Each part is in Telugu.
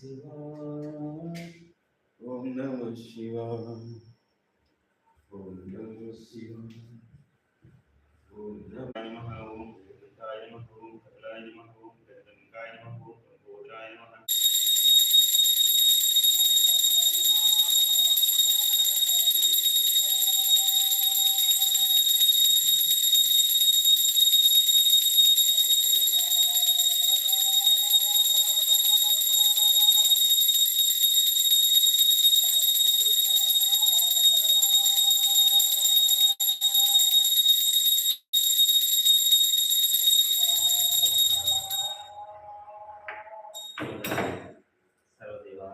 శివాయ ఓం నమః శివాయ ఓం నమః శివాయ ఓం నమః ఓం కాయ నమః ఓం కలాయ నమః ఓం గంగాయ నమః ఓం గోత్రాయ నమః సర్వదేవా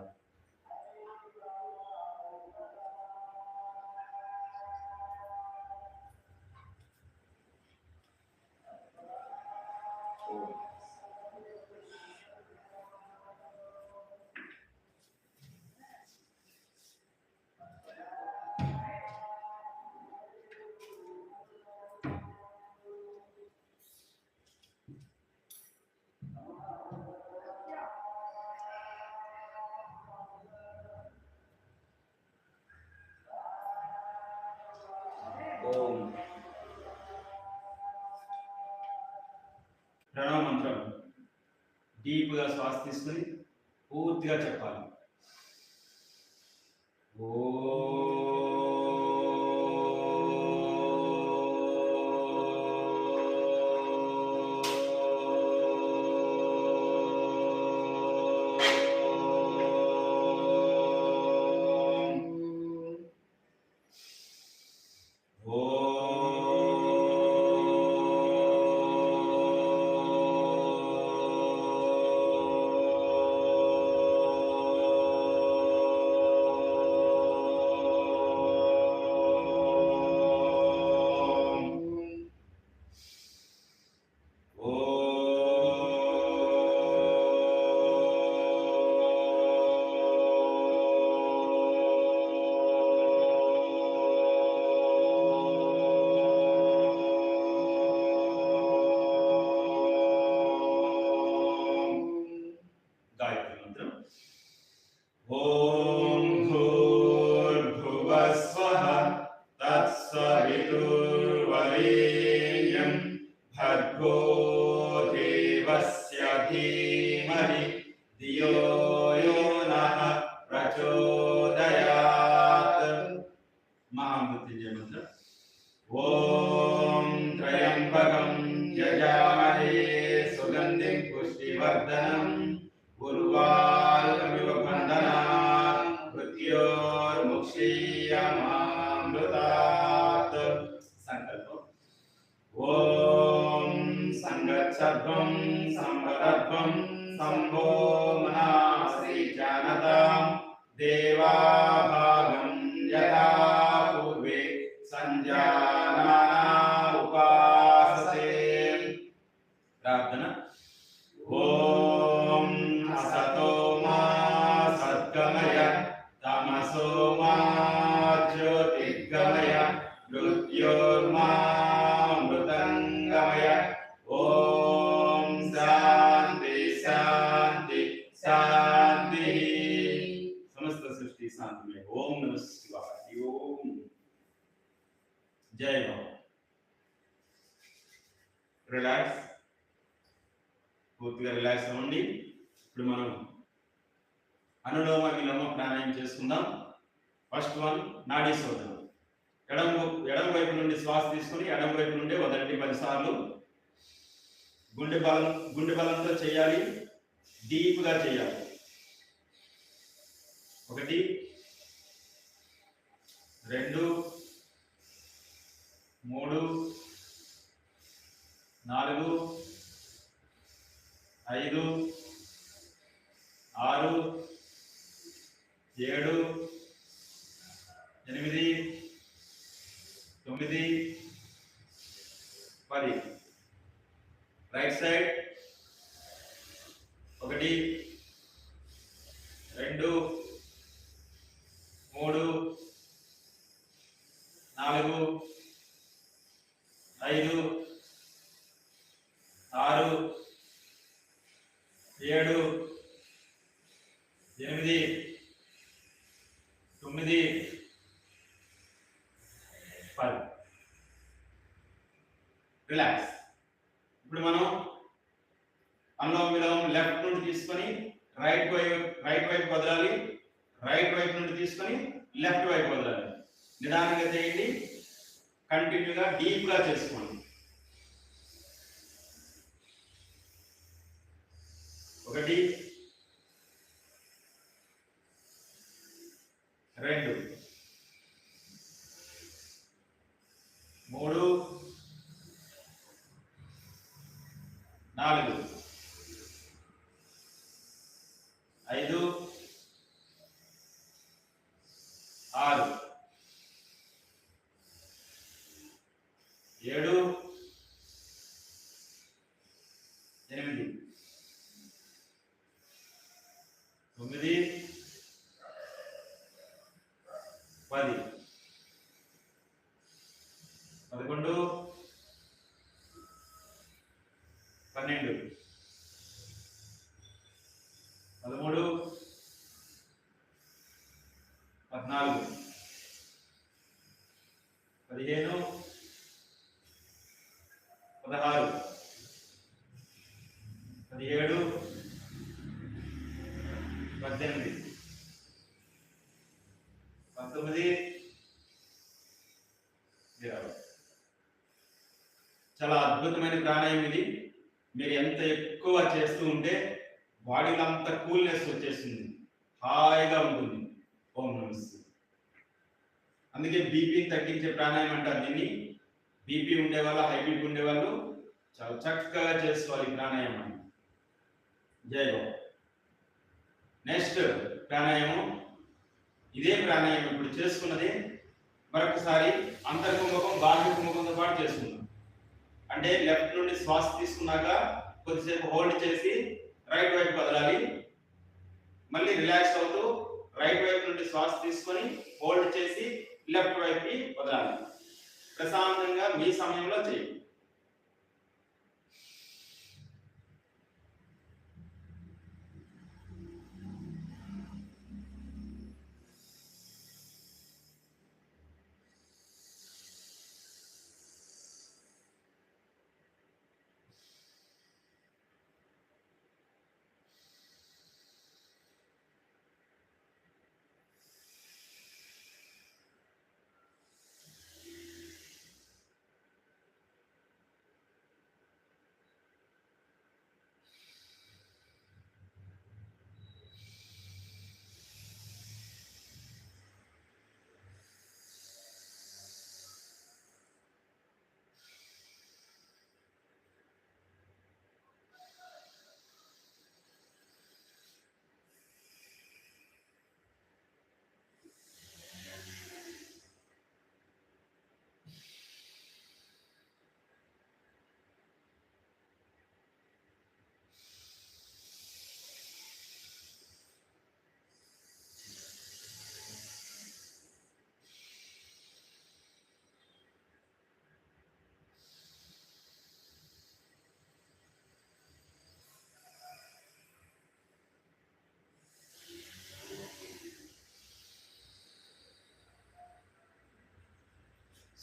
ఓం ప్రణవ మంత్రం డీప్గా శ్వాస తీసుకుని పూర్తిగా చెప్పాలి. ఓం భూర్భువః స్వః తత్సవితుర్వరేణ్యం భర్గో దేవస్య ధీమహి ధియో యో నః ప్రచోదయాత్. మహామృత్యుంజయ మంత్రం. ఓం త్రయంబకం యజామహే సుగంధిం పుష్టివర్ధనం ఉర్వారుకమివ బంధనాత్ మృత్యోర్ముక్షీయమామృతాత్. సంకల్పం. ఓం సంగచ్చధ్వం సంవదధ్వం సంభో మనాసి జానతాం దేవాభాగం యథా పూర్వే సంజానానా ఉపాసతే. ప్రార్థన. ఓం అసతో మా సద్గమయ తమసో మా జ్యోతిర్గమయ మృత్యోర్మామృతంగమయ. ఓం శాంతి శాంతి శాంతి. సమస్త సృష్టి శాంతిమే. ఓం నమః శివాయ. ఓం జై బాబా. రిలాక్స్, పూర్తిగా రిలాక్స్ అవ్వండి. ఇప్పుడు మనం అనులోమ విలోమ ప్రాణాయామం చేసుకుందాం. ఫస్ట్ వన్ నాడీ శోధన. ఎడమ వైపు నుండి శ్వాస తీసుకుని ఎడమ వైపు నుండి వదలండి 10 సార్లు. గుండె బలంతో చేయాలి, డీప్గా చేయాలి. 1 2 3 4 5 6 7 8 9 10. Right side. 1 2 3 4 5 6 7 8 9 10. రిలాక్స్. ఇప్పుడు మనం అనులోమ విలోమం లెఫ్ట్ నుండి తీసుకొని రైట్ వైపు వదలాలి, రైట్ వైపు నుండి తీసుకొని లెఫ్ట్ వైపు వదలాలి. నిదానంగా చేయండి, కంటిన్యూగా డీప్ గా చేసుకోండి. 1 2 3 4 5 6 7 8 9 10 11 12 13 14 15 16 17 18 19 20. చాలా అద్భుతమైన ప్రాణాయామం ఇది. మీరు ఎంత ఎక్కువ చేస్తూ ఉంటే బాడీలో అంత కూల్నెస్ వచ్చేస్తుంది, హాయిగా ఉంటుంది. ఓం నమస్తే. అందుకే బీపీని తగ్గించే ప్రాణాయామం అంటారు దీన్ని. బీపీ ఉండేవాళ్ళు, హై బీపీ ఉండేవాళ్ళు చాలా చక్కగా చేసుకోవాలి ఈ ప్రాణాయామాన్ని. జై బాబు. నెక్స్ట్ ప్రాణాయామం, ఇదే ప్రాణాయామం ఇప్పుడు చేసుకున్నది మరొకసారి అంతర్కుంభకం బాహ్య కుంభకంతో పాటు చేసుకుందాం. అంటే లెఫ్ట్ నుండి శ్వాస తీసుకున్నాక కొద్దిసేపు హోల్డ్ చేసి రైట్ వైపు వదలాలి, మళ్ళీ రిలాక్స్ అవుతూ రైట్ వైపు నుండి శ్వాస తీసుకొని హోల్డ్ చేసి లెఫ్ట్ వైపుకి వదలాలి. ప్రశాంతంగా మీ సమయంలో చేయండి.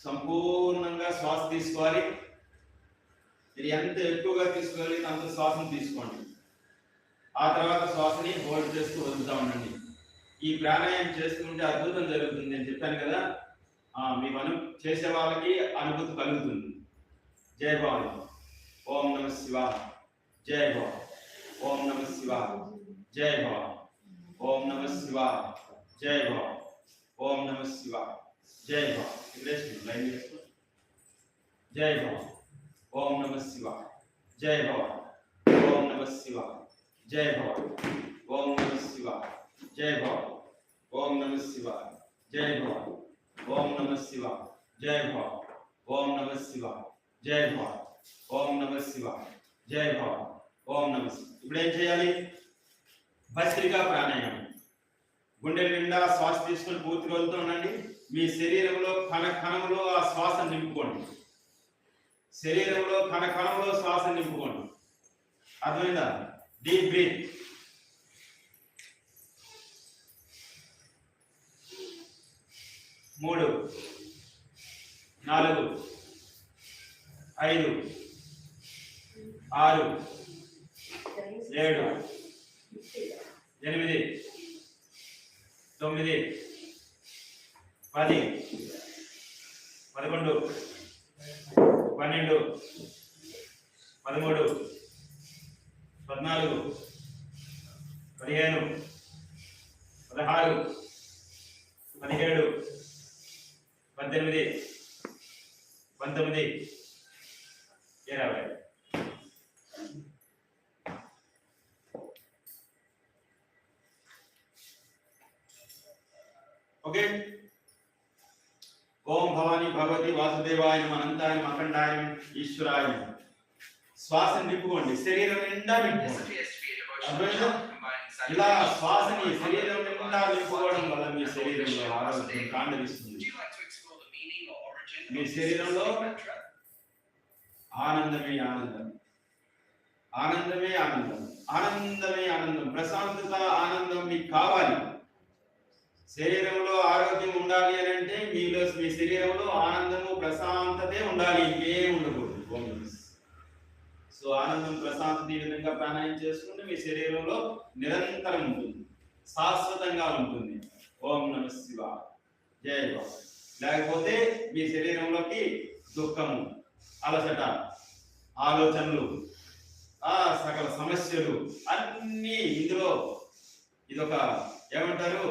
సంపూర్ణంగా శ్వాస తీసుకోవాలి. మీరు ఎంత ఎక్కువగా తీసుకోవాలి అంత శ్వాసను తీసుకోండి. ఆ తర్వాత శ్వాసని హోల్డ్ చేస్తూ వదులుతా ఉండండి. ఈ ప్రాణాయామం చేస్తుంటే అద్భుతం జరుగుతుంది. నేను చెప్పాను కదా, మీకు చేసే వాళ్ళకి అనుభూతి కలుగుతుంది. జై భవాని. ఓం నమ శివాయ. జై భవాని. ఓం నమ శివాయ. జై భవాని. ఓం నమ శివాయ. జై భవాని. ఓం నమ శివాయ. జై భవాని. జై భవాని. ఓం నమ శివాయ. జై భవాని. ఓం నమ శివాయ. జై భవాని. ఓం నమ శివాయ. జై భవాని. ఓం నమ శివాయ. జై భవాని. ఓం నమ శివాయ. జై భవాని. ఓం నమ శివాయ. జై భవాని. ఓం నమ శివాయ. జై భవాని. ఓం నమ శివాయ. ఇప్పుడు ఏం చేయాలి? భస్త్రికా ప్రాణాయామం. గుండె నిండా శ్వాస తీసుకొని పూర్తిగా వదులుతూ ఉండండి. మీ శరీరంలో కణకణంలో ఆ శ్వాస నింపుకోండి. శరీరంలో కణకణంలో శ్వాస నింపుకోండి. అర్థమైందా? Deep breath. 7 8 9 10 10 11 12 13 14 15 16 17 18 19 20. ఓకే. ఓం భవాని భగవతి వాసుదేవాయ నమః అనంతాయ నమః అఖండాయ ఈశ్వరాయ. శ్వాస నింపుకోండి, శరీరం నిండా నింపుకోండి. ఇలా శ్వాసని శరీరం నిండా నింపుకోవడం వల్ల మీ శరీరంలో ఆరోగ్యం కాండవిస్తుంది. మీ శరీరంలో ఆనందమే ఆనందం, ఆనందమే ఆనందం, ఆనందమే ఆనందం, ప్రశాంతత ఆనందం మీకు కావాలి. శరీరంలో ఆరోగ్యం ఉండాలి అని అంటే మీలో మీ శరీరంలో ఆనందము ప్రశాంతతే ఉండాలి, ఇంకేం ఉండకూడదు. సో ఆనందం ప్రశాంతత ఈ విధంగా ప్రాణాయామం చేసుకుంటే మీ శరీరంలో నిరంతరం ఉంటుంది, శాశ్వతంగా ఉంటుంది. ఓం నమః శివాయ. జై బాబా. లేకపోతే మీ శరీరంలోకి దుఃఖము, అలసట, ఆలోచనలు, సకల సమస్యలు అన్నీ ఇందులో ఇదొక ఏమంటారు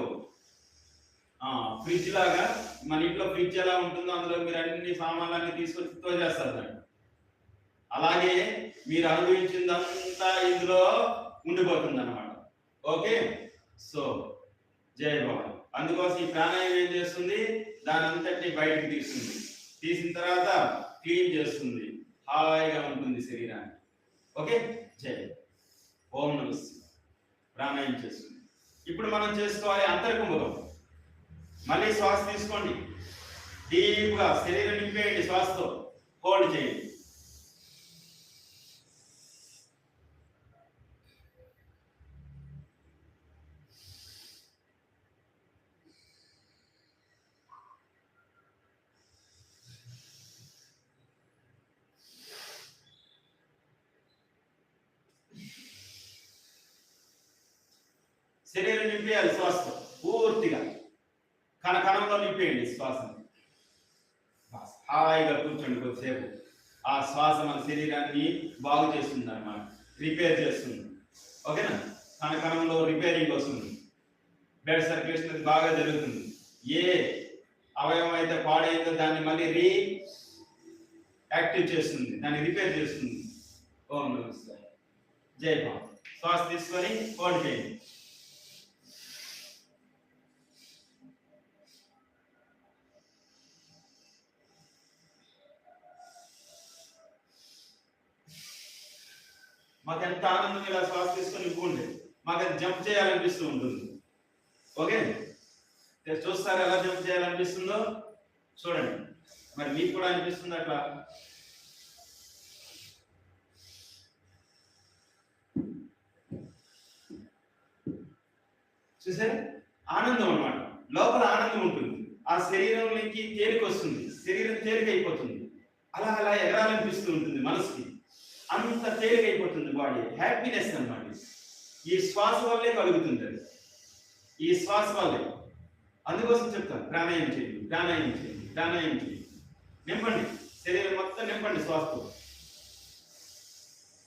ఫ్రిడ్జ్ లాగా. మన ఇంట్లో ఫ్రిడ్జ్ ఎలా ఉంటుందో అందులో మీరు అన్ని సామాన్లన్నీ తీసుకొచ్చి తో చేస్తారు. అలాగే మీరు అనుభవించిందంతా ఇందులో ఉండిపోతుంది అన్నమాట. ఓకే. సో జై బాబా. అందుకోసం ఈ ప్రాణాయామం ఏం చేస్తుంది, దాని అంతటిని బయటకు తీస్తుంది, తీసిన తర్వాత క్లీన్ చేస్తుంది, హాయిగా ఉంటుంది శరీరాన్ని. ఓకే. జై. ఓం నమః శివాయ. ప్రాణాయామం చేస్తుంది. ఇప్పుడు మనం చేసుకోవాలి అంతర్కుంభకం. మళ్ళీ శ్వాస తీసుకోండి, డీప్గా శరీరం నింపేయండి, శ్వాసతో హోల్డ్ చేయండి. శరీరం నింపేయాలి శ్వాసతో పూర్తిగా, కణకణంలో నింపేయండి శ్వాసను. హాయిగా కూర్చోండి కొద్దిసేపు. ఆ శ్వాస మన శరీరాన్ని బాగు చేస్తుంది అన్నమాట, రిపేర్ చేస్తుంది. ఓకేనా. కణకణంలో రిపేరింగ్ వస్తుంది, బ్లడ్ సర్క్యులేషన్ బాగా జరుగుతుంది. ఏ అవయవం అయితే పాడైందో దాన్ని మళ్ళీ యాక్టివ్ చేస్తుంది, దాన్ని రిపేర్ చేస్తుంది. ఓం నమః శివాయ. జై బాబా. శ్వాస తీసుకొని హోల్డ్ చేయండి. మాకు ఎంత ఆనందం ఇలా శ్వాస తీసుకొని ఇవ్వండి, మాకు అది జంప్ చేయాలనిపిస్తూ ఉంటుంది. ఓకే. చూస్తారు ఎలా జంప్ చేయాలనిపిస్తుందో చూడండి. మరి మీకు కూడా అనిపిస్తుంది అట్లా? చూసారు, ఆనందం అన్నమాట. లోపల ఆనందం ఉంటుంది, ఆ శరీరంలోకి తేలిక వస్తుంది, శరీరం తేలిక అయిపోతుంది, అలా అలా ఎగరాలనిపిస్తూ ఉంటుంది మనసుకి. అంత తేలికైపోతుంది బాడీ, హ్యాపీనెస్ అన్నమాట. ఈ శ్వాస వల్లే కలుగుతుంది అది, ఈ శ్వాస వల్లే. అందుకోసం చెప్తాను ప్రాణాయామం చేయండి, ప్రాణాయామం చేయండి, ప్రాణాయామం చేయండి. నింపండి శరీరం మొత్తం, నింపండి శ్వాసతో.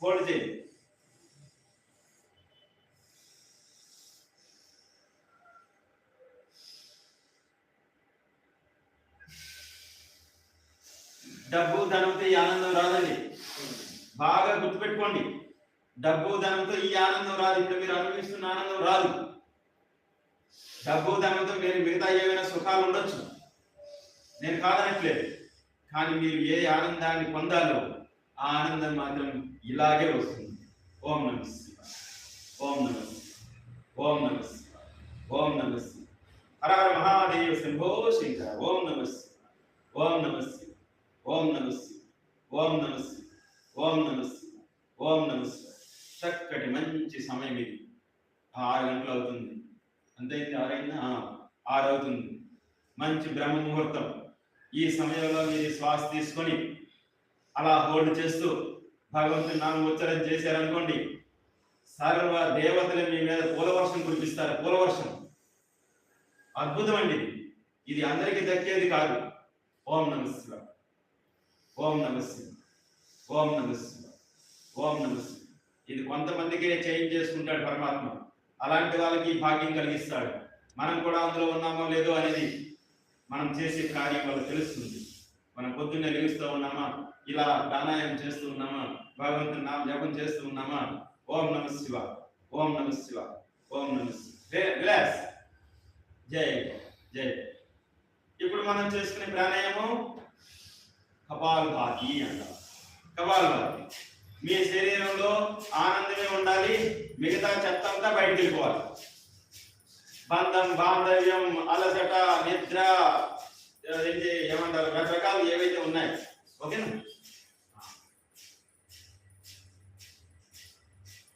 హోల్డ్ చేయండి. డబ్బు ధనంతో ఈ ఆనందం రాదండి, బాగా గుర్తుపెట్టుకోండి. డబ్బు ధనంతో ఈ ఆనందం రాదు, ఇప్పుడు మీరు అనుభవిస్తున్న ఆనందం రాదు. డబ్బు ధనంతో మీరు మిగతా ఏమైనా సుఖాలు ఉండొచ్చు, నేను కాదనట్లేదు. కానీ మీరు ఏ ఆనందాన్ని పొందాలో ఆ ఆనందం మాత్రం ఇలాగే వస్తుంది. ఓం నమః శివాయ. ఓం నమః శివాయ. ఓం నమః శివాయ. ఓం నమః శివాయ. హర హర మహాదేవ శంభో శంకర. ఓం నమః శివాయ. ఓం నమః శివాయ. ఓం నమః శివాయ. ఓం నమః శివాయ. ఓం నమః శివాయ. ఓం నమః శివాయ. చక్కటి మంచి సమయం ఇది. 6 గంటలు అవుతుంది, అంతైంది, 6 అయిందా? 6 అవుతుంది. మంచి బ్రహ్మ ముహూర్తం. ఈ సమయంలో మీరు శ్వాస తీసుకొని అలా హోల్డ్ చేస్తూ భగవంతుని నామం ఉచ్చారణ చేశారనుకోండి, సర్వ దేవతలు మీ మీద పూలవర్షం కురిపిస్తారు. పూలవర్షం అద్భుతం అండి. ఇది అందరికీ దక్కేది కాదు. ఓం నమ శివ, ఓం నమ శివ, ఓం నమ శివ, ఓం నమ శివ. ఇది కొంతమందికే చేంజ్ చేసుకుంటాడు పరమాత్మ. అలాంటి వాళ్ళకి భాగ్యం కలిగిస్తాడు. మనం కూడా అందులో ఉన్నామో లేదో అనేది మనం చేసే కార్యం వల్ల తెలుస్తుంది. మనం పొద్దున్నే లెగుస్తూ ఉన్నామా, ఇలా ప్రాణాయామం చేస్తూ ఉన్నామా, భగవంతుని నామ జపం చేస్తూ ఉన్నామా. ఓం నమ శివ, ఓం నమ శివ, ఓం నమ శివ. రిలాక్స్. జై జై. ఇప్పుడు మనం చేసుకునే ప్రాణాయామం కపాలభాతి అంటారు. కపాలభాతి. మీ శరీరంలో ఆనందమే ఉండాలి, మిగతా చెత్త అంతా బయటికి వెళ్ళిపోవాలి. బంధం, బాంధవ్యం, అలసట, నిద్ర, ఏమంటారు, రకరకాలు ఏవైతే ఉన్నాయి, ఓకేనా,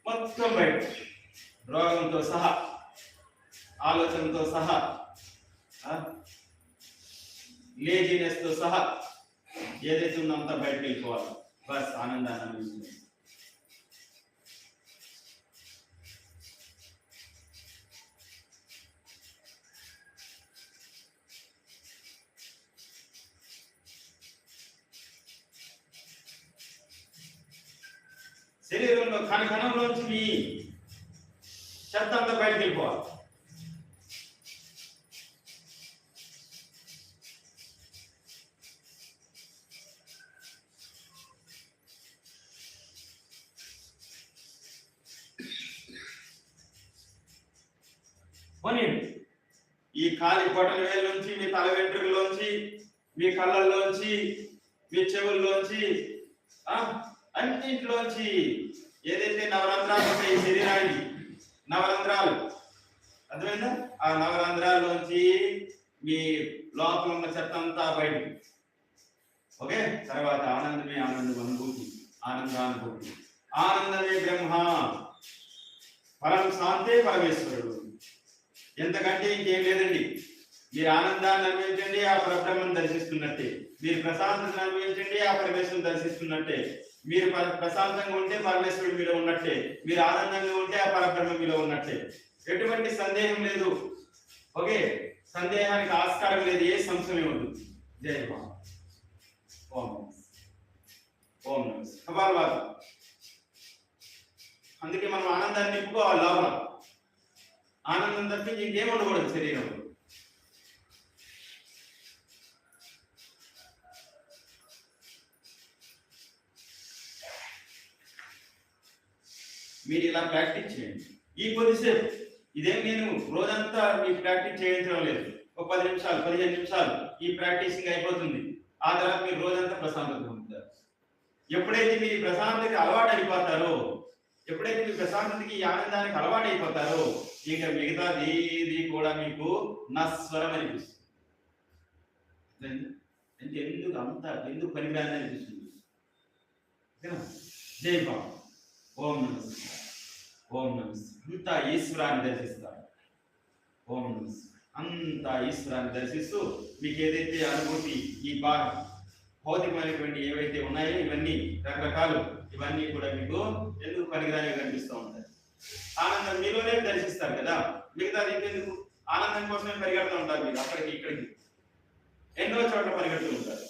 మొత్తం బయట, రోగంతో సహా, ఆలోచనతో సహా, లేజినెస్ తో సహా ఏదైతే ఉందో అంతా బయటకు వెళ్ళిపోవాలి. బస్ ఆనందాన్ని అనుభవించండి. శరీరంలో కణకణంలోంచి మీ చెత్త అంతా బయటకు వెళ్ళిపోవాలి. ఈ కాలి బొటన వేల నుంచి, మీ తల వెంట్రుకలోంచి, మీ కళ్ళల్లోంచి, మీ చెవుల్లోంచి, అన్నింటిలోంచి ఏదైతే నవరంధ్రాలు ఉంటాయి శరీరానికి, నవరంధ్రాలు, అర్థమైందా? ఆ నవరంధ్రాల్లోంచి మీ లోపల ఉన్న చెత్త అంతా బయటికి. ఓకే. తర్వాత ఆనందమే ఆనందం అనుభూతి, ఆనందానుభూతి. ఆనందమే బ్రహ్మ, పరం శాంతే పరమేశ్వరుడు. ఎంతకంటే ఇంకేం లేదండి. మీరు ఆనందాన్ని అనుభవించండి, ఆ పరబ్రహ్మను దర్శిస్తున్నట్టే. మీరు ప్రశాంతతను అనుభవించండి, ఆ పరమేశ్వరుని దర్శిస్తున్నట్టే. మీరు ప్రశాంతంగా ఉంటే పరమేశ్వరుడు మీలో ఉన్నట్టే, మీరు ఆనందంగా ఉంటే ఆ పరబ్రహ్మ మీలో ఉన్నట్టే. ఎటువంటి సందేహం లేదు. ఓకే. సందేహానికి ఆస్కారం లేదు, ఏ సంశయం ఉండదు. జై బాబా. ఓం ఓం కపాలభాతి. అందుకే మనం ఆనందాన్ని నింపుకోవాలి లోపల. ఆనందం తప్పించి ఇంకేం ఉండకూడదు శరీరంలో. మీరు ఇలా ప్రాక్టీస్ చేయండి. ఈ కొద్దిసేపు, ఇదేం నేను రోజంతా మీకు ప్రాక్టీస్ చేయించడం లేదు. ఒక 10 నిమిషాలు, 15 నిమిషాలు ఈ ప్రాక్టీసింగ్ అయిపోతుంది. ఆ తర్వాత మీరు రోజంతా ప్రశాంతంగా ఉంటారు. ఎప్పుడైతే మీరు ప్రశాంతతకి అలవాటు అయిపోతారో, ఎప్పుడైతే మీరు ప్రశాంతతకి, ఈ ఆనందానికి అలవాటు అయిపోతారో, ఇక మిగతాది ఏది కూడా మీకు నస్వరం అనిపిస్తుంది. అంటే ఎందుకు పనికిరాని అనిపిస్తుంది. జై బాబా. ఓం నమస్తే, ఓం నమస్తే. అంతా ఈశ్వరాన్ని దర్శిస్తారు. ఓం నమస్తే. అంతా ఈశ్వరాన్ని దర్శిస్తూ మీకు ఏదైతే అనుభూతి, ఈ భౌతికమైనటువంటి ఏవైతే ఉన్నాయో ఇవన్నీ రకరకాలు, ఇవన్నీ కూడా మీకు ఎందుకు పనికిరాని కనిపిస్తూ ఉంటాయి. ఆనందం మీలోనే దర్శిస్తారు కదా, మిగతాది ఇంకెందుకు? ఆనందం కోసమే పరిగెడుతూ ఉంటారు మీరు, అక్కడికి ఇక్కడికి ఎన్నో చోట్ల పరిగెడుతూ ఉంటారు.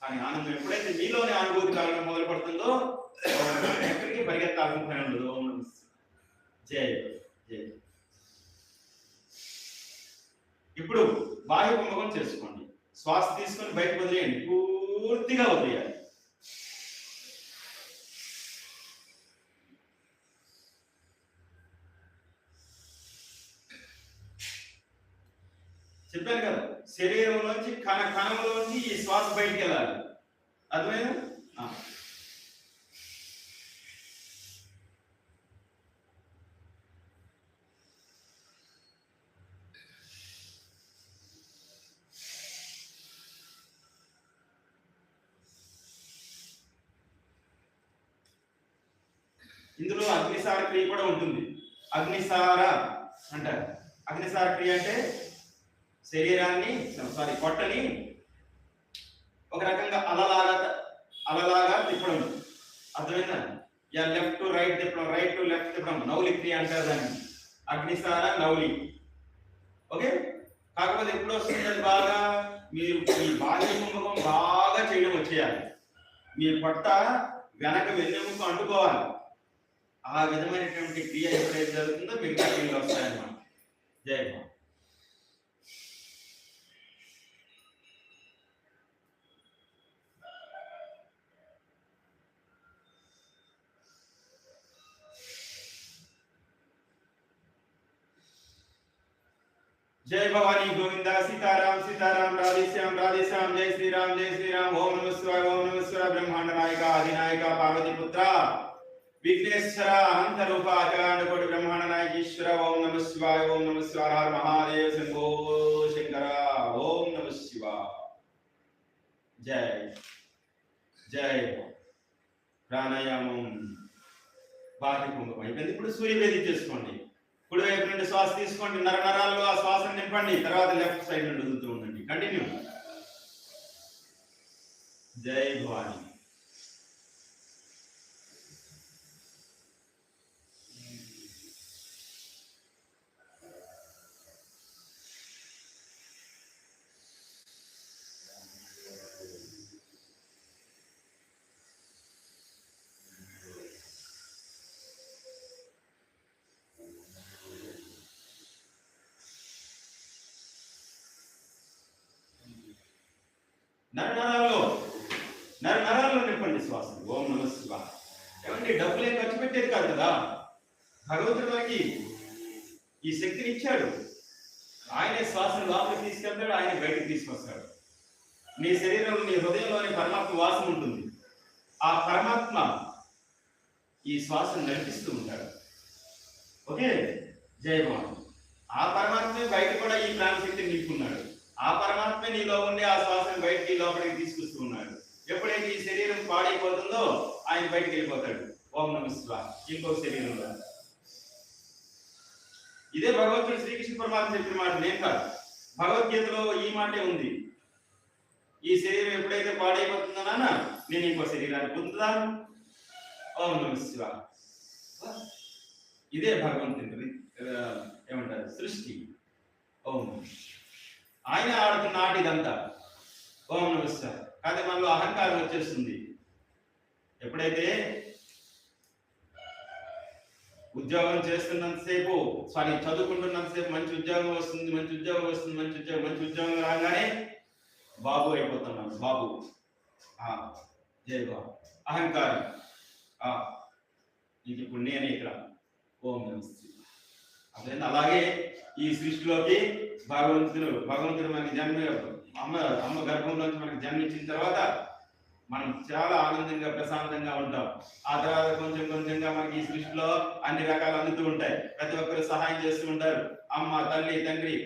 కానీ ఆనందం ఎప్పుడైతే మీలోనే అనుభూతి కలగడం మొదలు పడుతుందో ఎక్కడికి పరిగెత్తాల్సిన పని ఉండదు. ఓం నమస్తే. జై జై. ఇప్పుడు బాహ్య కుంభకం చేసుకోండి. శ్వాస తీసుకొని బయటకు వదిలేయండి, పూర్తిగా వదిలేయాలి. చెప్పాను కదా, శరీరంలోంచి కణంలోంచి ఈ శ్వాస బయటికి వెళ్ళాలి. అర్థమైనా? ఇందులో అగ్నిసార క్రియ కూడా ఉంటుంది. అగ్నిసార అంటారు. అగ్నిసార క్రియ అంటే శరీరాన్ని, పొట్టని ఒక రకంగా అలలాగా తిప్పడం. అర్థమైందా? या लेफ्ट टू राइट తిప్పడం, రైట్ టు లెఫ్ట్ తిప్పడం నౌలి క్రియ అంటారు దాన్ని. అగ్నిసార నౌలి. ఓకే. కాకపోతే ఎప్పుడు వస్తుంది అది బాగా మీరు ఈ బాహ్య కుంభకం బాగా చేయడం వచ్చేయాలి. మీ పట్ట వెనక వెన్నెముక అంటుకోవాలి. ఆ విధమైనటువంటి క్రియ ఎప్పుడైతే జరుగుతుందో మిగతా క్రియలు వస్తాయన్నమాట. జై భా. जय भवानी गोविंदा सीताराम सीताराम राधेश्याम राधेश्याम जय श्री राम ओम नमः शिवाय ब्रह्मांड नायका आदिनायका पार्वती पुत्रा विघ्नेश्वर अनंत रूप अखंड कोटि ब्रह्मांड नायक ईश्वर ओम नमः शिवाय हर महादेव शंभो शंकर ओम नमः शिवाय जय जय प्राणायामం బాహ్య కుంభకం అయిపోయింది. ఇప్పుడు సూర్యవేది చేసుకోండి. కుడి వైపు నుండి శ్వాస తీసుకోండి, నరాల్లో ఆ శ్వాసను నింపండి, తర్వాత లెఫ్ట్ సైడ్ నుండి వదులుతూ ఉండండి. కంటిన్యూ. జై భవాని. నరాల్లో నింపండి శ్వాసను. ఓం నమః శివాయ. ఏమండి డబ్బులే ఖర్చు పెట్టేది కాదు కదా, భగవంతుడు మనకి ఈ శక్తిని ఇచ్చాడు. ఆయనే శ్వాసను లోపలికి తీసుకెళ్తాడు, ఆయన బయటకు తీసుకొస్తాడు. నీ శరీరంలో నీ హృదయంలోని పరమాత్మ వాసన ఉంటుంది. ఆ పరమాత్మ ఈ శ్వాసను నడిపిస్తూ ఉంటాడు. ఓకే. జై భవాని. ఆ పరమాత్మే బయట కూడా ఈ ప్రాణశక్తిని నింపుకున్నాడు. ఆ పరమాత్మ నీలో ఉండి ఆ శ్వాసను బయటికి లోపలికి తీసుకొస్తూ ఉన్నాడు. ఎప్పుడైతే ఈ శరీరం పాడైపోతుందో ఆయన బయటికి వెళ్ళిపోతాడు. ఓం నమః శివాయ. ఇంకో శరీరంలో. ఇదే భగవంతుడు శ్రీకృష్ణ పరమాత్మ చెప్పిన మాట, నేను కాదు. భగవద్గీతలో ఈ మాటే ఉంది. ఈ శరీరం ఎప్పుడైతే పాడైపోతుందో నాన్న నేను ఇంకో శరీరాన్ని పొందుతాను. ఓం నమః శివాయ. ఇదే భగవంతుడి ఏమంటారు సృష్టి. ఓం ఆయన ఆడుతున్న ఆట ఇదంతా. ఓం నమః శివాయ. కానీ మనలో అహంకారం వచ్చేస్తుంది. ఎప్పుడైతే ఉద్యోగం చేస్తున్నంతసేపు చదువుకుంటున్నంతసేపు మంచి ఉద్యోగం వస్తుంది రాగానే బాబు అయిపోతున్నాను. బాబు జై బాబు. అహంకారం. ఇంక ఇప్పుడు నేనే ఇక్కడ. ఓం నమః శివాయ. అలాగే ఈ సృష్టిలోకి భగవంతుడు మనకి అమ్మ గర్భంలోంచి మనకి జన్మించిన తర్వాత మనం చాలా ఆనందంగా ప్రశాంతంగా ఉంటాం. ఆ తర్వాత కొంచెంగా మనకి ఈ సృష్టిలో అన్ని రకాలు అందుతూ ఉంటాయి. ప్రతి ఒక్కరు సహాయం చేస్తూ ఉంటారు. అమ్మ, తల్లి, తండ్రి,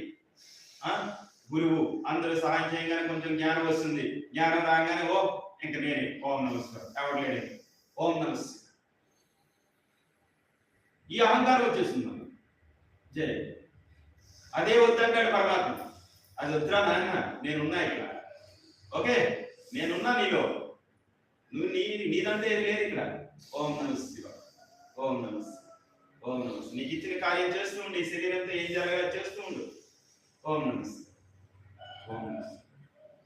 గురువు అందరూ సహాయం చేయగానే కొంచెం జ్ఞానం వస్తుంది. జ్ఞానం రాగానే ఇంక నేనే. ఓం నమస్కారం. ఎవరు లేడే. ఓం నమస్కారం. ఈ అహంకారం వచ్చేస్తుంది మనకు. జై. అదే వద్దంటాడు పరమాత్మ. అది వద్దురా నాయన, నేనున్నా ఇక్కడ. ఓకే, నేనున్నా నీలో. నువ్వు నీదంటే ఏది లేదు ఇక్కడ. ఓం నమః శివాయ. ఓం నమః ఓం నమః. నీకు ఇచ్చిన కార్యం చేస్తూ ఉండు. ఈ శరీరంతో ఏం జరగాలి చేస్తూ ఉండు. ఓం నమః ఓం నమః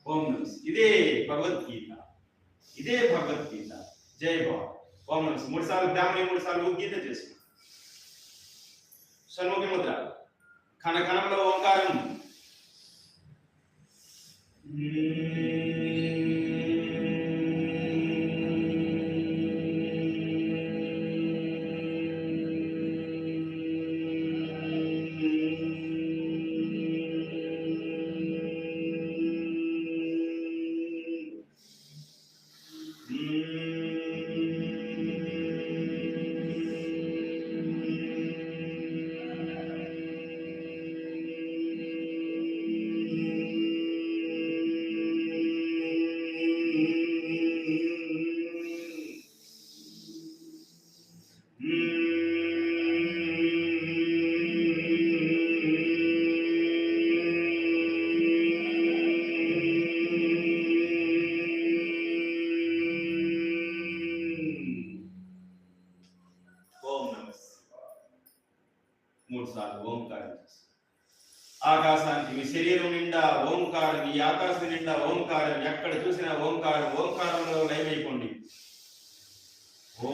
ఓం నమః. ఇదే భగవద్గీత. జై బాబా. ఓం నమః. 3 సార్లు బ్రాహ్మణి, 3 సార్లు ఉద్గీత చేసుకో. షణ్ముఖి ముద్ర. కణకణంలో ఓంకారం. 3 సార్లు ఓంకారం చేస్తాం. ఆకాశానికి మీ శరీరం నిండా ఓంకారం, ఈ ఆకాశం నిండా ఓంకారం, ఎక్కడ చూసినా ఓంకారం. ఓంకారంలో లయమైపోండి. ఓ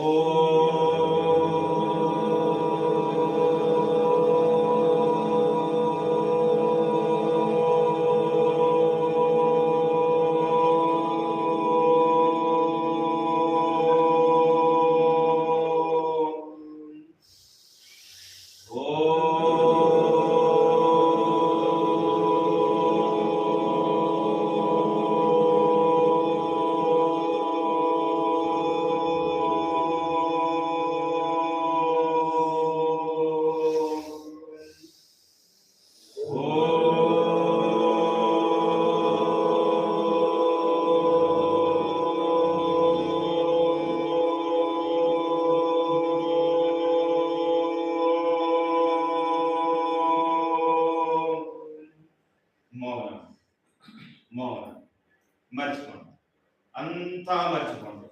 మౌనం మర్చిపోండి, అంతా మర్చిపోండి.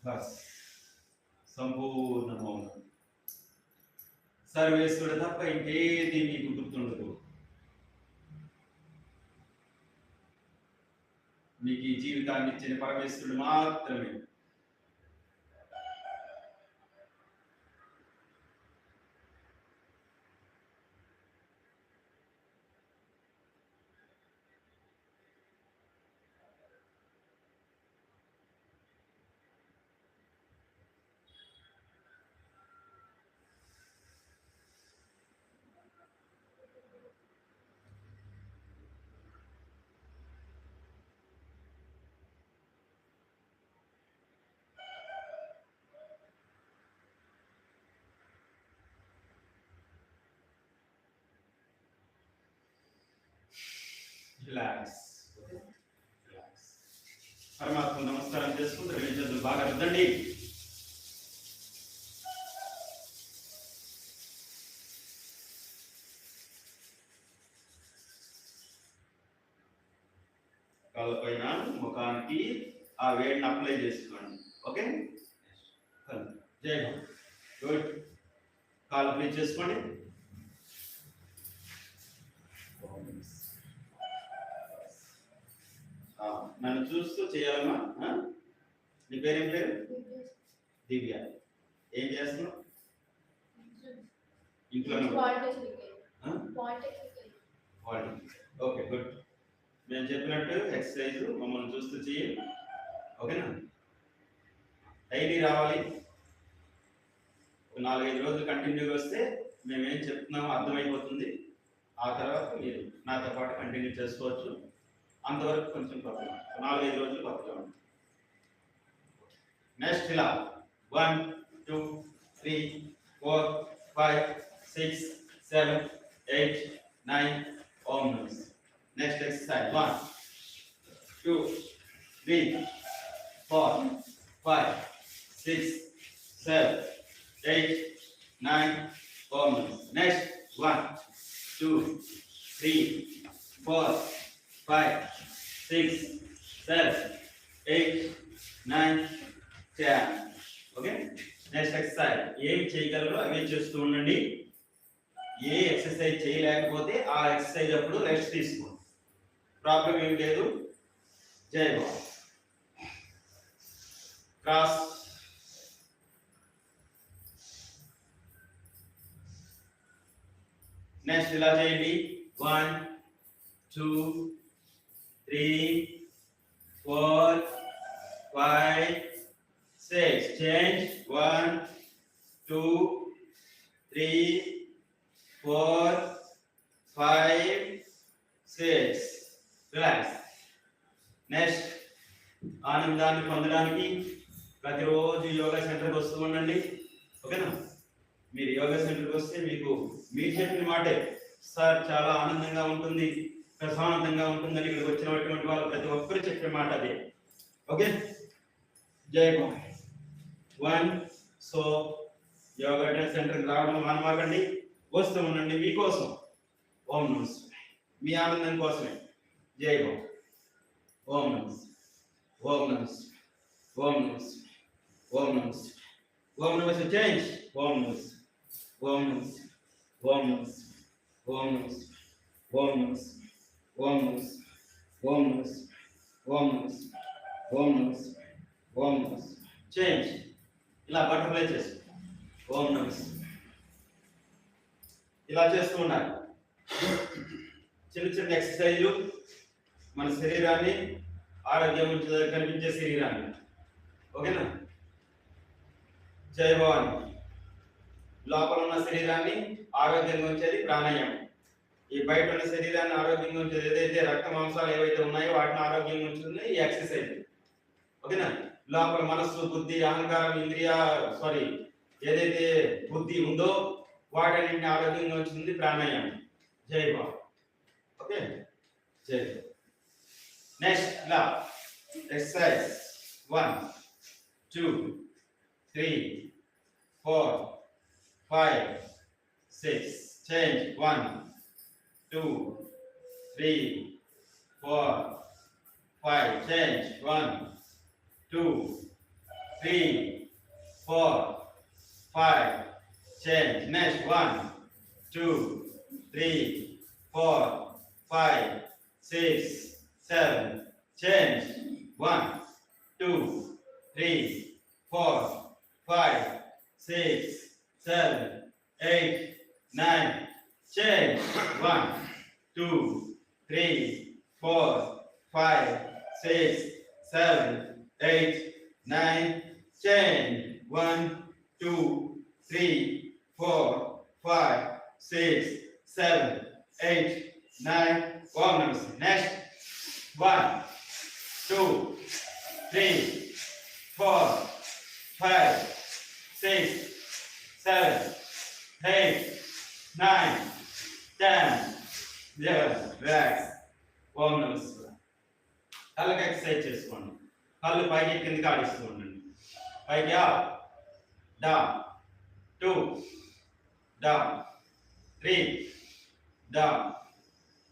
బస్ సంపూర్ణ మౌనం. సర్వేశ్వరుడు తప్ప ఇంకేది మీకు గుర్తుండదు. మీకు ఈ జీవితాన్ని ఇచ్చిన పరమేశ్వరుడు మాత్రమే. రిలాక్స్. పరమాత్మ నమస్కారం చేసుకుంటూ రెండు చేతులు బాగా రుద్దండి. కాళ్ళపైన ముఖానికి ఆ వేడిని అప్లై చేసుకోండి. ఓకే, జై భగవాన్. గుడ్. కాళ్ళు ఫ్రీ చేసుకోండి. నన్ను చూస్తూ చేయాలమ్మా. నీ పేరేం పేరు? దివ్య. ఏం చేస్తున్నావు? ఇంట్లో. Okay, good. మేము చెప్పినట్టు ఎక్సర్సైజ్ మమ్మల్ని చూస్తూ చేయండి. ఓకేనా? డైలీ రావాలి. 4-5 రోజులు కంటిన్యూగా వస్తే మేమేం చెప్తున్నామో అర్థమైపోతుంది. ఆ తర్వాత మీరు నాతో పాటు కంటిన్యూ చేసుకోవచ్చు. అంతవరకు కొంచెం కొత్తగా 4-5 రోజులు కొత్తగా ఉంటుంది. నెక్స్ట్ ఇలా 1 2 3 4 5 6 7 8 9 ఓం నమః. నెక్స్ట్ ఎక్సర్సైజ్ 1 2 3 4 5 6 7 8 9 ఓం నమః. నెక్స్ట్ 1 2 3 4 5 6 7 8 9 10. Okay, next exercise. ఏం చేయగలరో అవే చేస్తూ ఉండండి. ఏ ఎక్సర్సైజ్ చేయలేకపోతే ఆ ఎక్సర్సైజ్ అప్పుడు రెస్ట్ తీసుకోండి. ప్రాబ్లం ఏం లేదు. జై బాబా. క్రాస్. నెక్స్ట్ ఇలా చేయండి. 1 2 3 4 5 6. Change. 1 2 3 4 5 6. Relax. Next. ఆనందాన్ని పొందడానికి ప్రతిరోజు యోగా సెంటర్కి వస్తూ ఉండండి. ఓకేనా? మీరు యోగా సెంటర్కి వస్తే మీకు మీరు చెప్పిన మాటే, సార్ చాలా ఆనందంగా ఉంటుంది, ప్రశాంతంగా ఉంటుందని ఇక్కడికి వచ్చినటువంటి వాళ్ళు ప్రతి ఒక్కరు చెప్పే మాట అదే. ఓకే, జై బాబా. 1. సో యోగా సెంటర్కి రావడం మానమాకండి, వస్తూ ఉండండి మీకోసం. ఓం నమః. మీ ఆనందం కోసమే. జై బాబా. ఓం నమః. ఓం నమః. ఓం నమః. ఓం నమః. ఓం నమః. చేంజ్. ఓం నమః. ఓం నమః. ఓం నమః ఓం నమః ఓం నమః ఓం నమః ఓం నమః ఓం నమః ఓం నమః ఓం నమః. చేంజ్. ఇలా బటర్ఫ్లై చేసి ఓం నమః ఇలా చేస్తూ ఉండాలి. చిన్న చిన్న ఎక్సర్సైజ్లు మన శరీరాన్ని ఆరోగ్యం కనిపించే శరీరాన్ని. ఓకేనా? జై భవాని. లోపల ఉన్న శరీరాన్ని ఆరోగ్యంగా ఉంచేది ప్రాణాయామం. ఈ బయట ఉన్న శరీరాన్ని ఆరోగ్యంగా ఉంచేది ఏదైతే రక్త మాంసాలు ఏవైతే ఉన్నాయో వాటిని ఆరోగ్యంగా ఉంచుతుంది ఈ ఎక్సర్సైజ్. ఓకేనా? లోపల మనస్సు, బుద్ధి, అహంకారం, ఏదైతే బుద్ధి ఉందో వాటన్నింటిని ఆరోగ్యంగా ఉంచుతుంది ప్రాణాయామం. జై భవాని. ఓకే, జై. నెక్స్ట్ ఇలా exercise 1 2 3 4 5 6. Change. 1 2 3 4 5. Change. 1 2 3 4 5. Change. Next. 1 2 3 4 5 6 7. Change. 1 2 3 4 5 6 7 8 9. Change. 1 2 3 4 5 6 7 8 9. Change. 1 2 3 4 5 6 7 8 9. Om Namaste. Next. 1 2 3 4 5 6 7 8 9 10. Yes, relax. Om Namaste. కళ్ళకి ఎక్సర్సైజ్ చేసుకోండి. కళ్ళు పైకి కిందకి ఆడిస్తూ ఉండండి. పైకి up down 2 down 3 down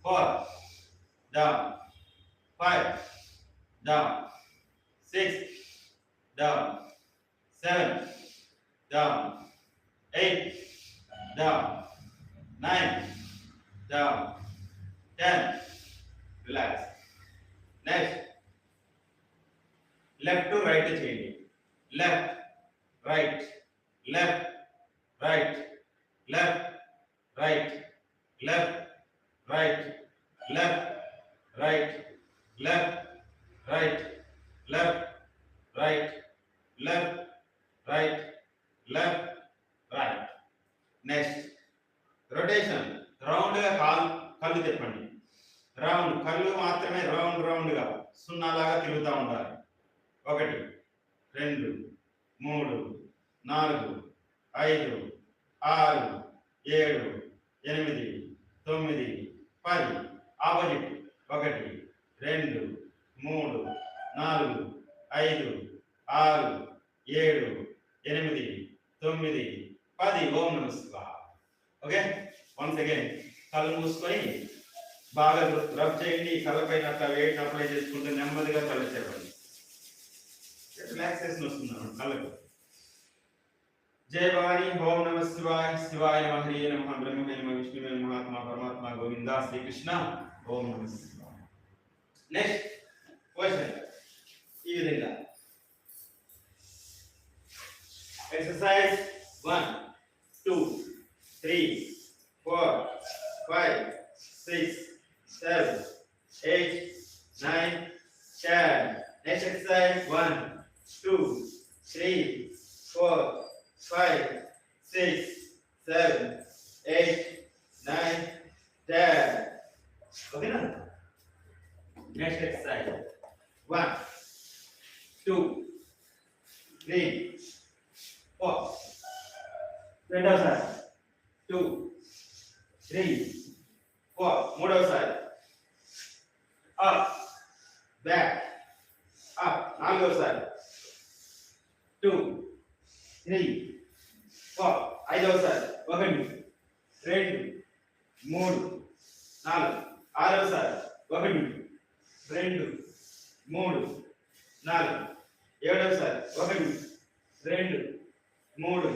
4 down 5 down 6 down 7 down 8 down 9 down 10. Relax. Next left to right చేయండి. Left right left right left right left right left right left right left right left right left right. Next rotation. Round గా కళ్ళు తిప్పండి. రౌండ్ కళ్ళు మాత్రమే రౌండ్ గా సున్నాలాగా తిరుగుతూ ఉండాలి. 1 2 3 4 5 6 7 8 9 10. ఆపోజిట్. 1 2 3 4 5 6 7 8 9 10. ఓం నమః శివాయ. ఓకే, వన్స్ అగైన్ కళ్ళు మూసుకొని బాగా రబ్ చేయండి. కళ్ళపైన అట్లా వెయిట్ అప్లై చేసుకుంటే నెమ్మదిగా కళ్ళు తెరవండి. రిలాక్సేషన్ వస్తుంది కళ్ళకు. జై భవాని. ఓం నమః శివాయ. శివాయ నమః. హరియే నమః. బ్రహ్మమే నమః. విష్ణువే నమః. ఆత్మ పరమాత్మ గోవింద శ్రీకృష్ణ. ఓం నమః శివాయ. నెక్స్ట్ క్వశ్చన్ ఈ విధంగా exercise 1 2 3 4 5 6 7 8 9 10. Next exercise 1 2 3 4 5 6 7 8 9 10. Okay na? Next exercise 1 2 3 4. రెండోసారి 2 3 4. మూడోసారి అప్ బ్యాక్ అప్. నాలుగోసారి 2 3 4. ఐదోసారి 1 2 3 4. ఆరోసారి 1 2 3 4. ఏడోసారి 1 2 3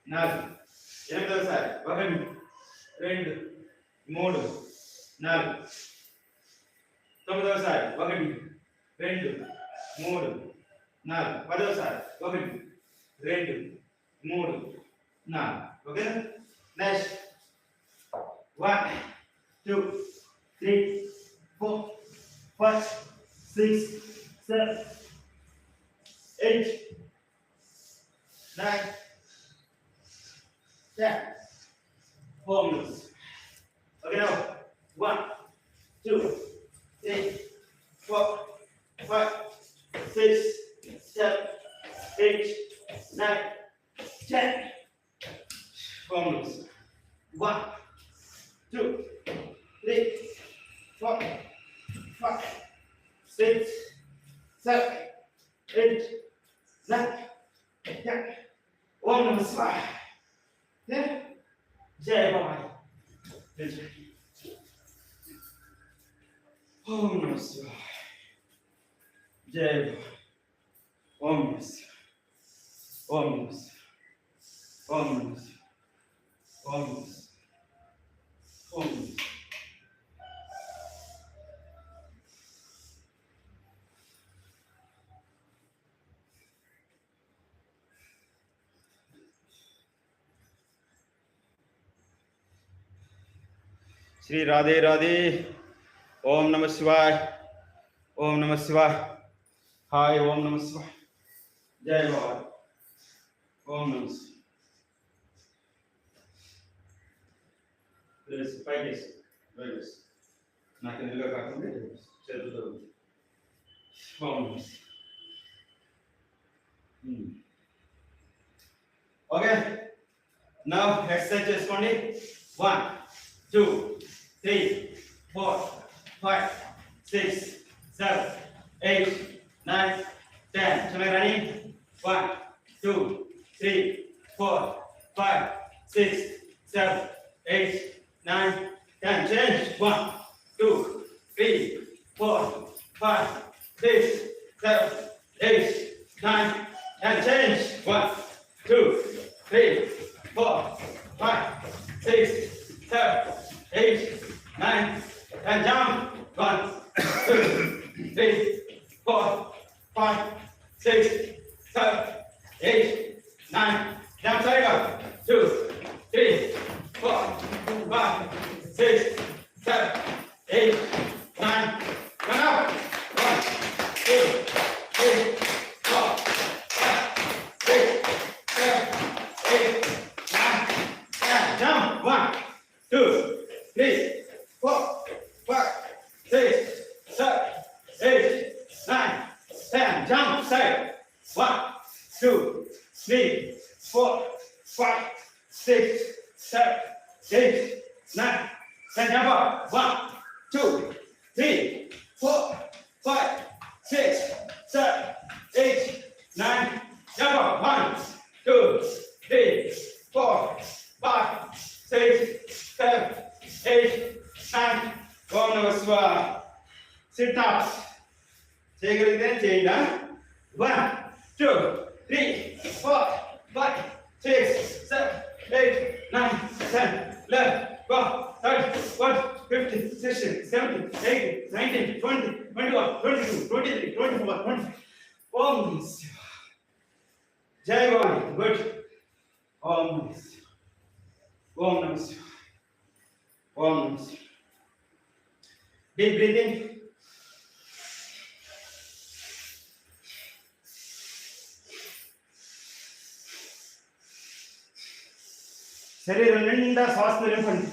4. ఎనిమిదోసారి 1 2 3 4 తొమ్మిదవసారి 1 2 3 4 పదవసారి 1 2 3 4 ఓకేనా next 1 2 3 4 5 6 7 8 9 10 homeless. Okay, now 1 2 3 4 5 6 7 8 9 10 homeless. 1 2 3 4 5 6 7 8 9 10 homeless. Okay? Jai Baba. Om Namah Shivaya. Jai Baba. Om Namah Shivaya. Om Namah Shivaya. Om Namah Shivaya. Om Namah Shivaya. Om Namah Shivaya. Shri Radhe Radhe. ओम नमः शिवाय. ओम नमः शिवाय. हाय ओम नमः शिवाय. जय बाबा. ओम नमः शिवाय. प्लीज నాకు ఎదురుగా కాకుండా చదువుతూ ఓం నమः शिवाय. ఓకే నౌ ఎక్సర్సైజ్ చేసుకోండి. 1 2 3 4 5 6 7 8 9 10. Chalo running. 1 2 3 4 5 6 7 8 9 10. Change. 1 2 3 4 5 6 7 8 9 10. Change. 1 2 3 4 5 6 7 8 9 10. Jump. 1 2 3 4 5 6 7 8 9. Jump side up. 2 3 4 5 6 7 8 9. Come up. 1 2 3 4 5 6 7 8 9 10. Jump. 1 2 3 4 5 6 7 8 9 10. Jump side. 1 2 3 4 5 6 7 8 9 10. Jump up. 1 2 3 4 5 6 7 8 9. Jump up. 1 2 3 4 5 6 7 8 9. Om Namah Shivaya. Sit ups. చేయగలిగితే చేయండి. 1 2 3 4 5 6 7 8 9 10 11 12 13 14 15 16 17 18 19 20 21 22 23 24 25. Om Namah Shivaya. Jai Baba. Good. Om Namah Shivaya. Om Namah Shivaya. Om Namah Shivaya. Deep breathing. శరీరం నిండా శ్వాసను నింపండి.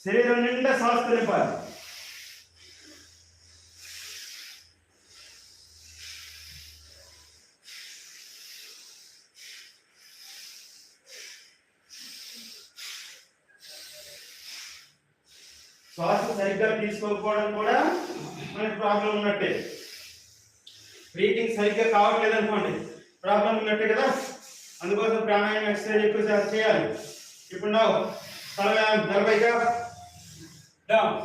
శరీరం నిండా శ్వాసను నింపాలి. శ్వాస సరిగ్గా తీసుకోకపోవడం కూడా మనకి ప్రాబ్లం ఉన్నట్టే. బ్రీతింగ్ సరిగ్గా కావట్లేదు అనుకోండి, ప్రాబ్లం ఉన్నట్టే కదా. అందుకోసం ప్రాణాయామం ఎక్సర్సైజ్ ఎక్కువ చేయాలి. ఇప్పుడు నా తల 40గా down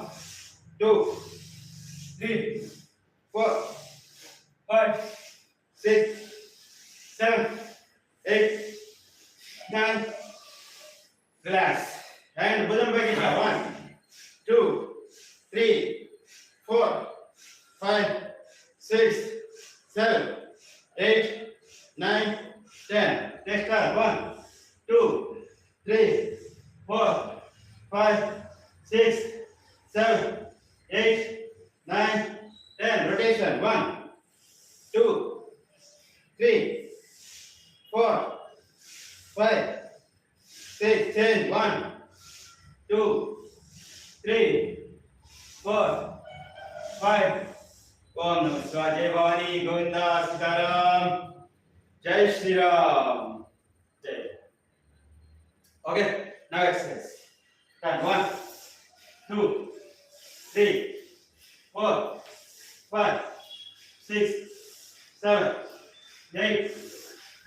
2 3, 4, 5, 6, 7, 8, 9. Relax. And bhujam back. 1, 2, 3, 4, 5, 6, 7, 8, 9, 10. Next time. 1, 2, 3, 4, 5, 6, 7, 8, 9, 10. Rotation. 1, 2, 3, 4, 5, 6. Change. 1, 2, 3, 4, 5. Om Namah Shivaya. Jai Bhavani Govinda Sitaram. Jai Shri Ram. Jai. Okay. Now exercise. Start. 1, 2, 3, 4, 5, 6, 7, 8,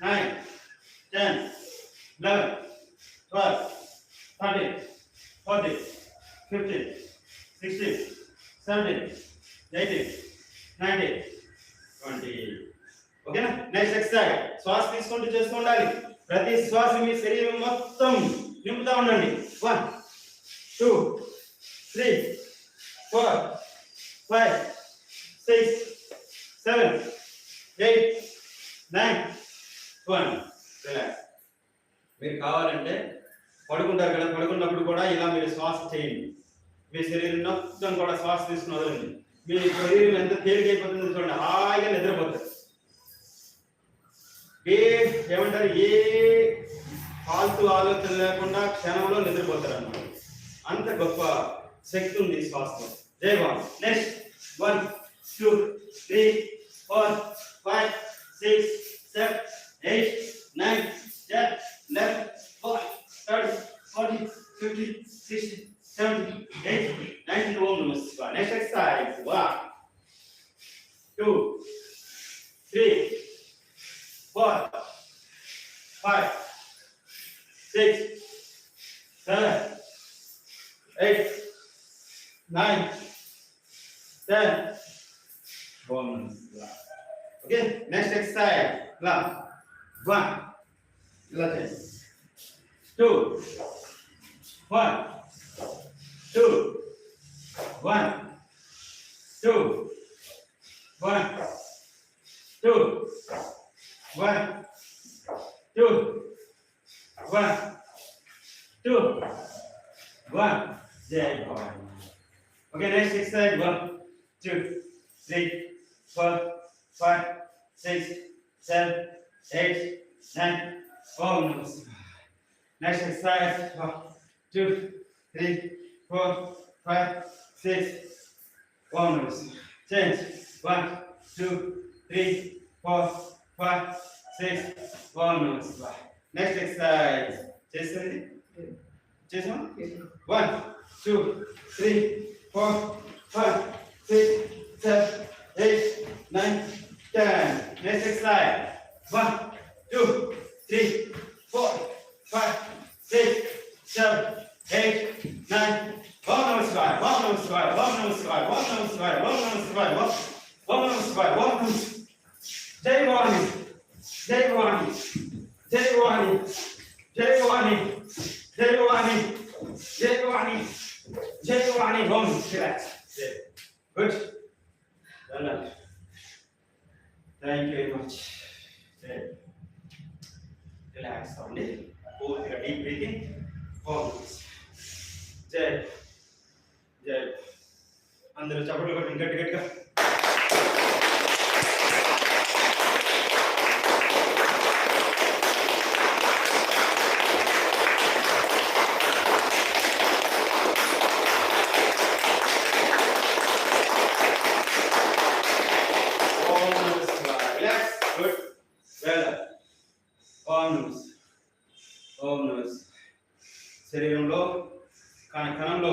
9, 10, 11, 12, 13, 14, 15, 16, 17, 18, 19, 20. ఓకేనా? Next exercise. శ్వాస తీసుకుంటూ చేస్తూ ఉండాలి. ప్రతి శ్వాస మీ శరీరం మొత్తం నింపుతా ఉండండి. 1, 2, 3, 4, 5, 6, 7, 8, 9, 20. రిలాక్స్. మీరు కావాలంటే పడుకుంటారు కదా, పడుకున్నప్పుడు కూడా ఇలా మీరు శ్వాస చేయండి. మీ శరీరం మొత్తం కూడా శ్వాస తీసుకుని వదలండి. మీ శరీరం ఎంత తేలికైపోతుందో చూడండి, హాయిగా నిద్రపోతారు. ఏమంటారు, ఏ ఫాల్తూ ఆలోచన లేకుండా క్షణంలో నిద్రపోతారు అన్నమాట. అంత గొప్ప శక్తి ఉంది శ్వాసలో. జై బాబు. Next 1, 2, 3, 4, 5, 6, 7, 8, 9, 10, 11, 12, 13, 14, 15, 16, 17, 18, 19. Om Namah Shivaya. Next exercise. 1, 2, 3, 4, 5, 6, 7, 8, 9, 10. Om Namah Shivaya. Okay. Next exercise. 1. 2, 1, 2, 1, 2, 1, 2, 1, 2, 1, 2, 1. Jai Bhavani. Okay, next exercise. 1, 2, 3, 4, 5, 6, 7, 8, 9. Om Namah Shivaya. Next exercise. 1, 2, 3, 4, 5, 6. Om Namah Shivaya. Change. 1, 2, 3, 4, 5, 6. Om Namah Shivaya. Next exercise. Chesandi. Chesama. 1, 2, 3, 4, 5, 6, 7, 8, 9, 10. Next exercise. 1, 2, 3, 4, 5, 6, 7, 8, 9. Om Namah Shivaya. Om Namah Shivaya. Om Namah Shivaya. Om Namah Shivaya. Om Namah Shivaya. Om Namah Shivaya. Om Namah Shivaya. Jai Bhavani. Jai Bhavani. Jai Bhavani. Jai Bhavani. Jai Bhavani. Jai Bhavani. Jai Bhavani. Om relax. Good. Done. Thank you very much. Relax only. Go with your deep breathing. Om. Jai. Jai. అందరూ చప్పట్లు కొట్టండి గట్టి గట్టిగా. శరీరంలో కణంలో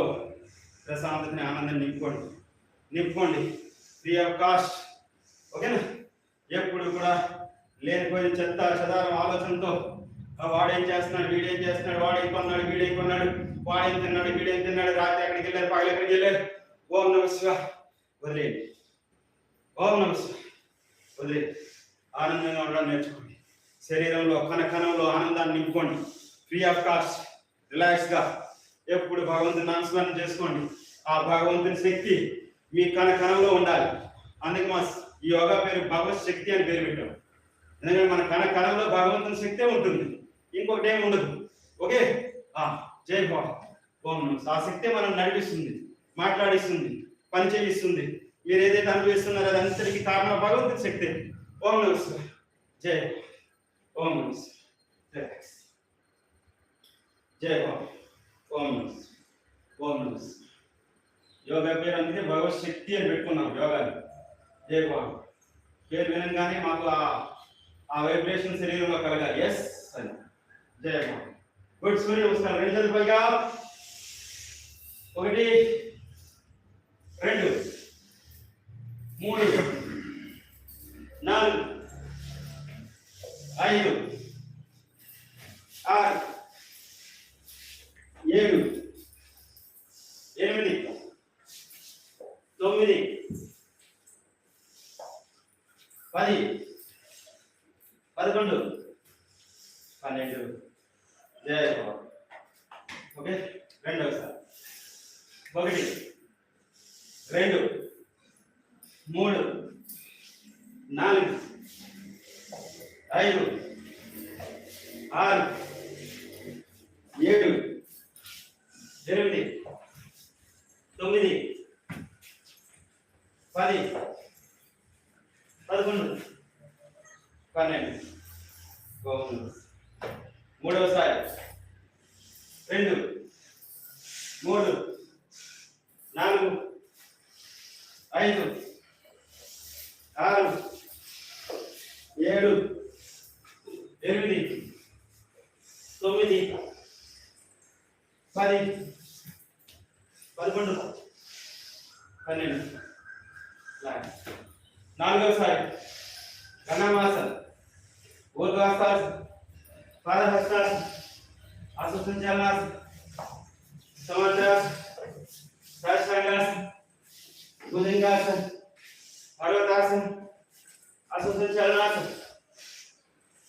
ప్రశాంతతని ఆనందాన్ని నింపుకోండి ఫ్రీ ఆఫ్ కాస్ట్. ఓకేనా? ఎప్పుడు కూడా లేనిపోయిన చెత్త చెదారం ఆలోచనతో వాడేం చేస్తున్నాడు, వీడేం చేస్తున్నాడు, వాడేం కొన్నాడు, వీడేం కొన్నాడు, వాడేం తిన్నాడు, వీడేం తిన్నాడు, రాత్రి ఎక్కడికి వెళ్ళారు, పగలు ఎక్కడికి వెళ్ళారు. ఓం నమః శివాయ. వదిలేయండి. ఓం నమస్తే. వదిలే. ఆనందంగా ఉండడం నేర్చుకోండి. శరీరంలో కణకణంలో ఆనందాన్ని నింపుకోండి. ఫ్రీ ఆఫ్ కాస్ట్, రిలాక్స్గా ఎప్పుడు భగవంతుని నామస్మరణ చేసుకోండి. ఆ భగవంతుని శక్తి మీ కణకణంలో ఉండాలి. అందుకే మా ఈ యోగా పేరు భగవత్ శక్తి అని పేరు పెట్టాం. ఎందుకంటే మన కణకణంలో భగవంతుని శక్తే ఉంటుంది, ఇంకొకటి ఏమి ఉండదు. ఓకే, జై బాబా. ఓం నమస్తే. ఆ శక్తే మనం నడిపిస్తుంది, మాట్లాడిస్తుంది, పని చేయిస్తుంది. మీరు ఏదైతే అనుభవిస్తున్నారో అదంతటికి కారణం భగవంతుని శక్తి. ఓం నమస్తే. జై ఓం నమస్తే. జై బాబా. ఓం నమస్తే. ఓం నమస్తే. యోగా పేరు అందుకే భగవత్ శక్తి అని పెట్టుకున్నాం యోగాని. జై బాబా పేరు వినంగానే మాకు ఆ వైబ్రేషన్ శరీరంలో కలగాలి. ఎస్ అని. జై బాబా. గుడ్. సూర్య నమస్కారం. 2 చేతులు పైగా. 1 2 3 4 5 6 7 8 9 10 11 12. జై బాబా. ఓకే, రెండోసారి. 1 2 3 4 5 6 7 8 9 10 11 12. మూడవసారి. 2 3 4 5 6 7 8 9 10 11 12. నాలుగవసారి. గణమాసన, ఊర్ధ్వాసాసన, పాదహస్తాసన, అశ్వసంచాలనాసన, సమాంతరాసన, సాష్టాంగాసన, భుజంగాసన, పర్వతాసన, అశ్వసంచాలనాసన,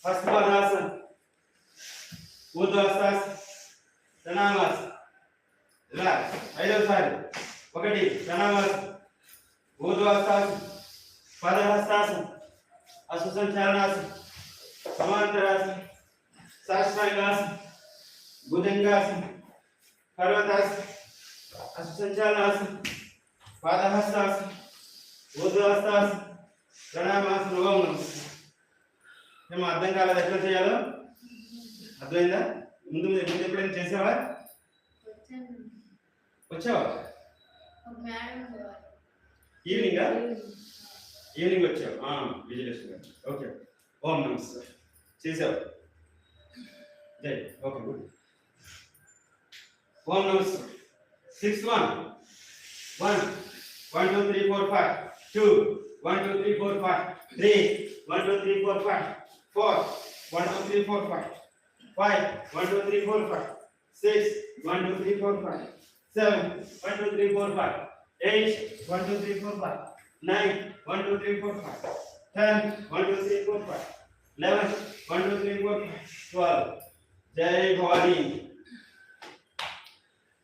హస్తపాదాసన, ఊర్ధ్వాసాసన, ప్రణామాసన. ఇలా ఐదవసారి. 1 ప్రణామాసన, ఊర్ధ్వాసాసన, పాదహస్తాసన, అశ్వసంచాలనాసన, సమాంతరాసన, సాష్టాంగాసన, భుజంగాసన, పర్వతాసన, అశ్వసంచాలనాసన, పాదహస్తాసన, ఊర్ధ్వాస్తాసన, ప్రణామాసన. ఓం నమస్తే. ఏమో అర్థం కాలేదు ఎట్లా చేయాలో? అర్థమైందా? ముందు ఎప్పుడైనా చేసావా? వచ్చావా? ఈవినింగ్ వచ్చావు. విజయలక్ష్మి గారు. ఓకే. ఓం నమస్తే. చేసావు. జై. Okay, good. ఓం నమస్తే. 6 1 1 1 2 3 4 5 2 1 2 3 4 5 3 1 2 3 4 5 4 1 2 3 4 5 5 1 2 3 4 5 6 1 2 3 4 5 7 1 2 3 4 5 8 1 2 3 4 5 9 1 2 3 4 5 10 1 2 3 4 5 11 1 2 3 4 5 12. Jai Bhavani.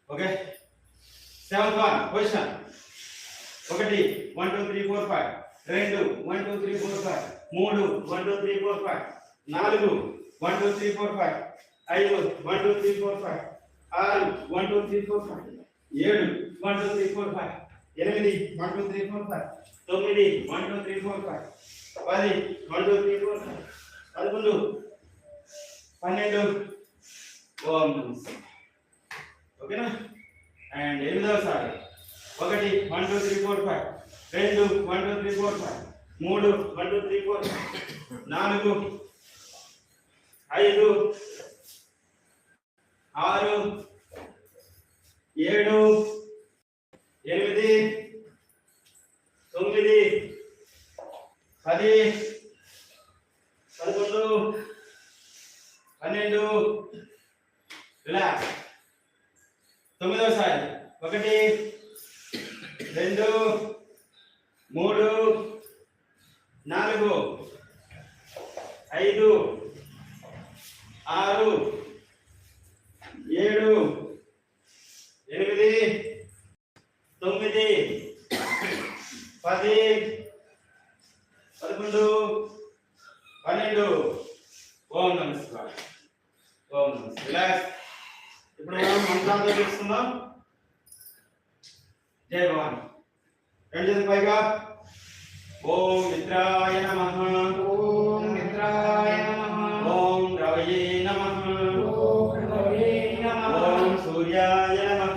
Okay. 7th one. Question. 1 1 2 3 4 5 2 1 2 3 4 5 3 1 2 3 4 5 4 1 2 3 4 5 5 1 2 3 4 5 6 1 2 3 4 5 7 1 2 3 4 5 8 1 2 3 4 5 9 1 2 3 4 5 10 1 2 3 4 5 11 12. ఓం నమస్తే. ఓకేనా? అండ్ 8వసారి. 1 1 2 3 4 5 2 1 2 3 4 5 3 1 2 3 4 4 5 6 7 8 9 10 11 12. రిలాక్స్. 9వసారి. 1 2 3 4 5 6 7 8 9 10 11 12 ఓం నమః శివాయ ఓం నమః రిలాక్స్ ఇప్పుడు మనం మంత్రాంతో చేస్తున్నాం జై భవాని రెండు చేతులు పైగా ఓం మిత్రాయ నమః ఓం మిత్రాయ నమః ఓం రవయే నమః ఓం రవయే నమః ఓం సూర్యాయ నమః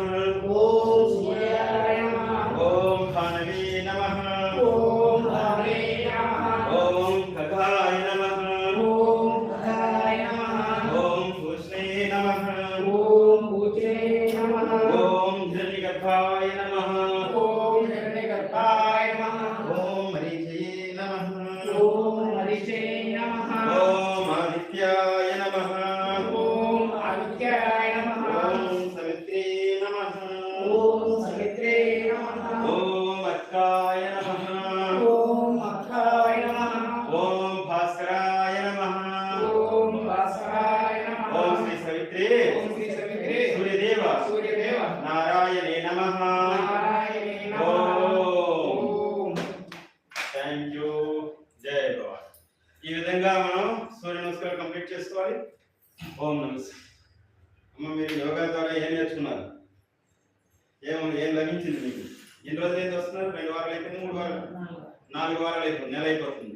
ఓం సూర్యాయ నమః ఓం భానవే నమః ఓం భావే నమః ఓం ఖగాయ నమః ఓం ఖగాయ నమః ఓం కృష్ణే నమః ఓం పూజే నమః ఓం హిరణ్యగర్భాయ నమః ఓం హిరణ్యగర్భాయ నమః ఓం మరీచయే నమః ఓం హరిచే నమః ఓం ఆదిత్యాయ నమః ఓం ఆదిత్యాయ నమః ఓం సవిత్రే నమః ఓం సవిత్రే నమః ఓం అర్కాయ నమః ఓం అక్షాయ నమః ఓం భాస్కరాయ నమః ఓం భాస్కరాయ నమః ఓం శ్రీ సవిత్రే ఓం శ్రీ సవిత్రే సూర్యదేవ సూర్యదేవ నారాయణే నమః నారాయణే నమః ఓం థ్యాంక్ యూ జై భవాని ఈ విధంగా మనం సూర్య నమస్కారం కంప్లీట్ చేసుకోవాలి ఓం నమస్తే అమ్మ మీరు యోగా ద్వారా ఏం నేర్చుకున్నారు ఏం లభించింది మీకు ఎన్ని రోజులు ఏంటి వస్తున్నారు 2 వారాలు అయిపోయింది 3 వారాలు 4 వారాలు అయిపోయింది నెల అయిపోతుంది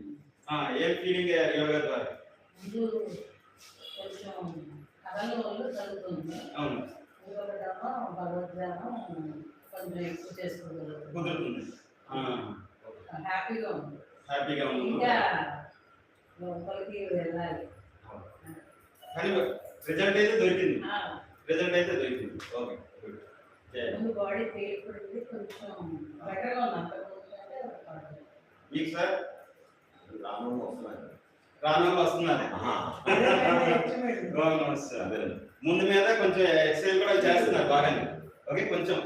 ఏం ఫీలింగ్ అయ్యారు యోగా ద్వారా ముందు కొంచెం కథల వల్ల చదువుతుంది అవును ఇంకొకటేమో భగవద్ధ్యానం కొంచెం ఎక్కువ చేసుకోగలుగుతుంది కుదురుతుంది హ్యాపీగా ఉంది హ్యాపీగా ఉంది ఇంకా లోపలికి వెళ్ళాలి కానీ రిజల్ట్ అయితే దొరికింది ఆ, ఓకే గుడ్ జై ముందు బాడీ తేలిపడింది కొంచెం బెటర్గా ఉంది అంతకుముందు అంటే పర్వాలేదు. మీకు సార్ రామం వస్తున్నాయి. రాను వస్తున్నది ఓం నమస్తే ముందు మీద కొంచెం ఎక్సర్సైజ్ కూడా చేస్తున్నారు బాగానే ఓకే కొంచెం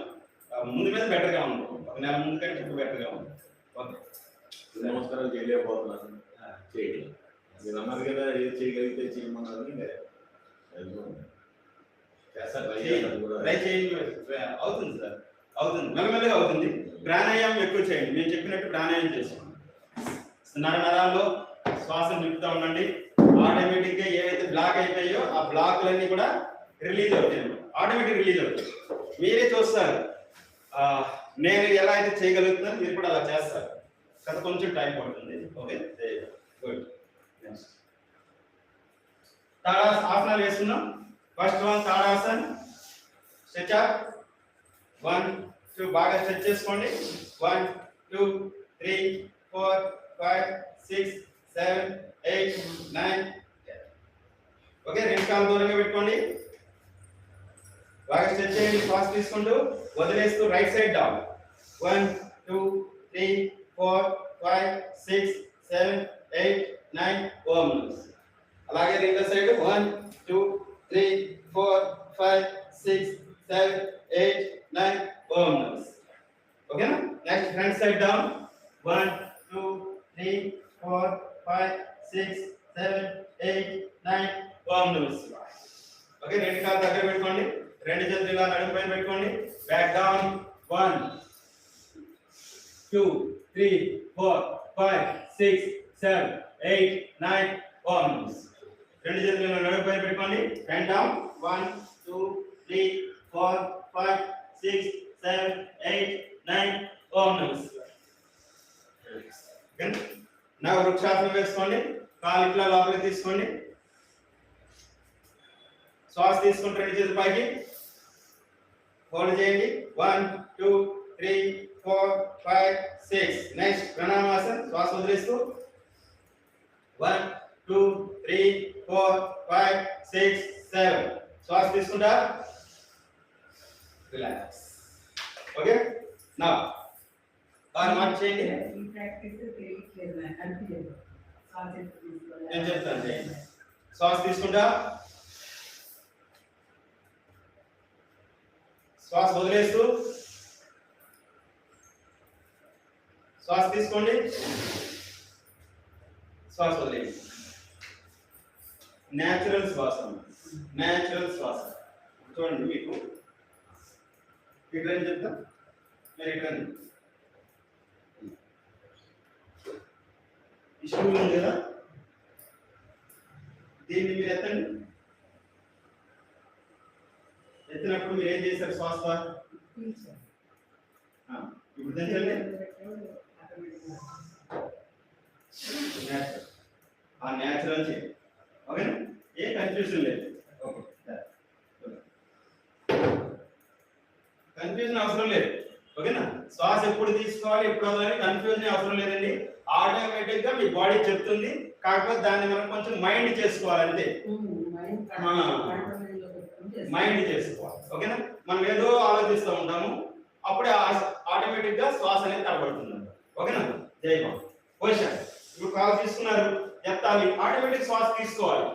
ముందు మీద బెటర్ గా ఉంది ఒక నెల ముందు కంటే ఇప్పుడు బెటర్ గా ఉంది ఓకే నమస్కారాలు చేయలేకపోతున్నాను. చేయండి. మీరు అన్నారు కదా ఏది చేయగలిగితే చేయమన్నారు. చేస్తారు. ట్రై చేయండి అవుతుంది సార్ అవుతుంది మెల్లమెల్లగా అవుతుంది ప్రాణాయామం ఎక్కువ చేయండి నేను చెప్పినట్టు ప్రాణాయామం చేసుకోండి నరాల్లో శ్వాస నింపుతా ఉండండి ఆటోమేటిక్ గా ఏవైతే బ్లాక్ అయిపోయాయో ఆ బ్లాక్లన్నీ కూడా రిలీజ్ అవుతాయి ఆటోమేటిక్ రిలీజ్ అవుతాయి మీరే చూస్తారు నేను ఎలా అయితే చేయగలుగుతున్నాను మీరు కూడా అలా చేస్తారు కదా కొంచెం టైం పడుతుంది ఓకే గుడ్ నెక్స్ట్ ఆసనాలు వేస్తున్నాం first one tadasana stretch up 1 2 బాగా స్ట్రెచ్ చేసుకోండి 1 2 3 4 5 6 7 8 9 ఓకే రెండు కాళ్ళు దూరంగా పెట్టుకోండి బాగా స్ట్రెచ్ చేయండి శ్వాస తీసుకుంటూ వదిలేస్తూ రైట్ సైడ్ డౌన్ 1 2 3 4 5 6 7 8 9 ఓం అలాగే రెండో సైడ్ 1 2 3 4 5 6 7 8 9 ఓం ఓకేనా నెక్స్ట్ ఫ్రంట్ సైడ్ డౌన్ 1 2 3 4 5 6 7 8 9 ఓం ఓకే రెండు కాళ్ళు దగ్గర పెట్టుకోండి రెండు చేతులు ఇలా నడుము పైన పెట్టుకోండి బ్యాక్ డౌన్ 1 2 3 4 5 6 7 8 9 ఓం రెండు చేతులు ఇలా నడుము పైన పెట్టుకోండి హ్యాండ్ డౌన్ 1 2 3 4 5 6 7 8 9 ఓం నా వృక్షాసనం వేసుకోండి కాలు ఇట్లా లోపలికి తీసుకోండి శ్వాస తీసుకుంటే రెండు చేతులు పైకి హోల్డ్ చేయండి 1 2 3 4 5 6 నెక్స్ట్ ప్రణామాసన్ శ్వాస వదిలేస్తూ 1 2 3 4 5 6 7 శ్వాస తీసుకుంటా రిలాక్స్ ఓకే నౌ కాలు మార్చ్ చేయండి ఈ ప్రాక్టీస్ తెలియట్లేదు నాకు అనిపించలేదు కాన్సెప్ట్ తీసుకోవాలి నేను చెప్తాను చేయండి శ్వాస తీసుకుంటా శ్వాస వదిలేస్తూ శ్వాస తీసుకోండి, శ్వాస వదిలేయండి. న్యాచురల్ శ్వాస, న్యాచురల్ శ్వాస. చూడండి, మీకు ఇట్లని చెప్తా, మీరు ఇట్లని ఇష్టం ఉంది కదా, దీన్ని మీరు ఎత్తండి. ఎత్తినప్పుడు మీరు ఏం చేశారు? శ్వాస ఇప్పుడు తెచ్చండి. ఆ న్యాచురల్ చేయండి, ఓకేనా? ఏ కన్ఫ్యూజన్ లేదు. ఓకే, కన్ఫ్యూజన్ అవసరం లేదు, ఓకేనా? శ్వాస ఎప్పుడు తీసుకోవాలి, ఎప్పుడు వదలాలి, కన్ఫ్యూజన్ అవసరం లేదండి. ఆటోమేటిక్ గా మీ బాడీ చెప్తుంది, కాకపోతే దాన్ని మనం కొంచెం మైండ్ చేసుకోవాలి అంతే. మైండ్ చేసుకోవాలి, ఓకేనా? మనం ఏదో ఆలోచిస్తూ ఉంటాము, అప్పుడే ఆటోమేటిక్ గా శ్వాస అనేది తడబడుతుంది, ఓకేనా? జై బాబు. పొజిషన్ ఇప్పుడు కాలు తీసుకున్నారు, ఎత్తాలి, ఆటోమేటిక్ శ్వాస తీసుకోవాలి.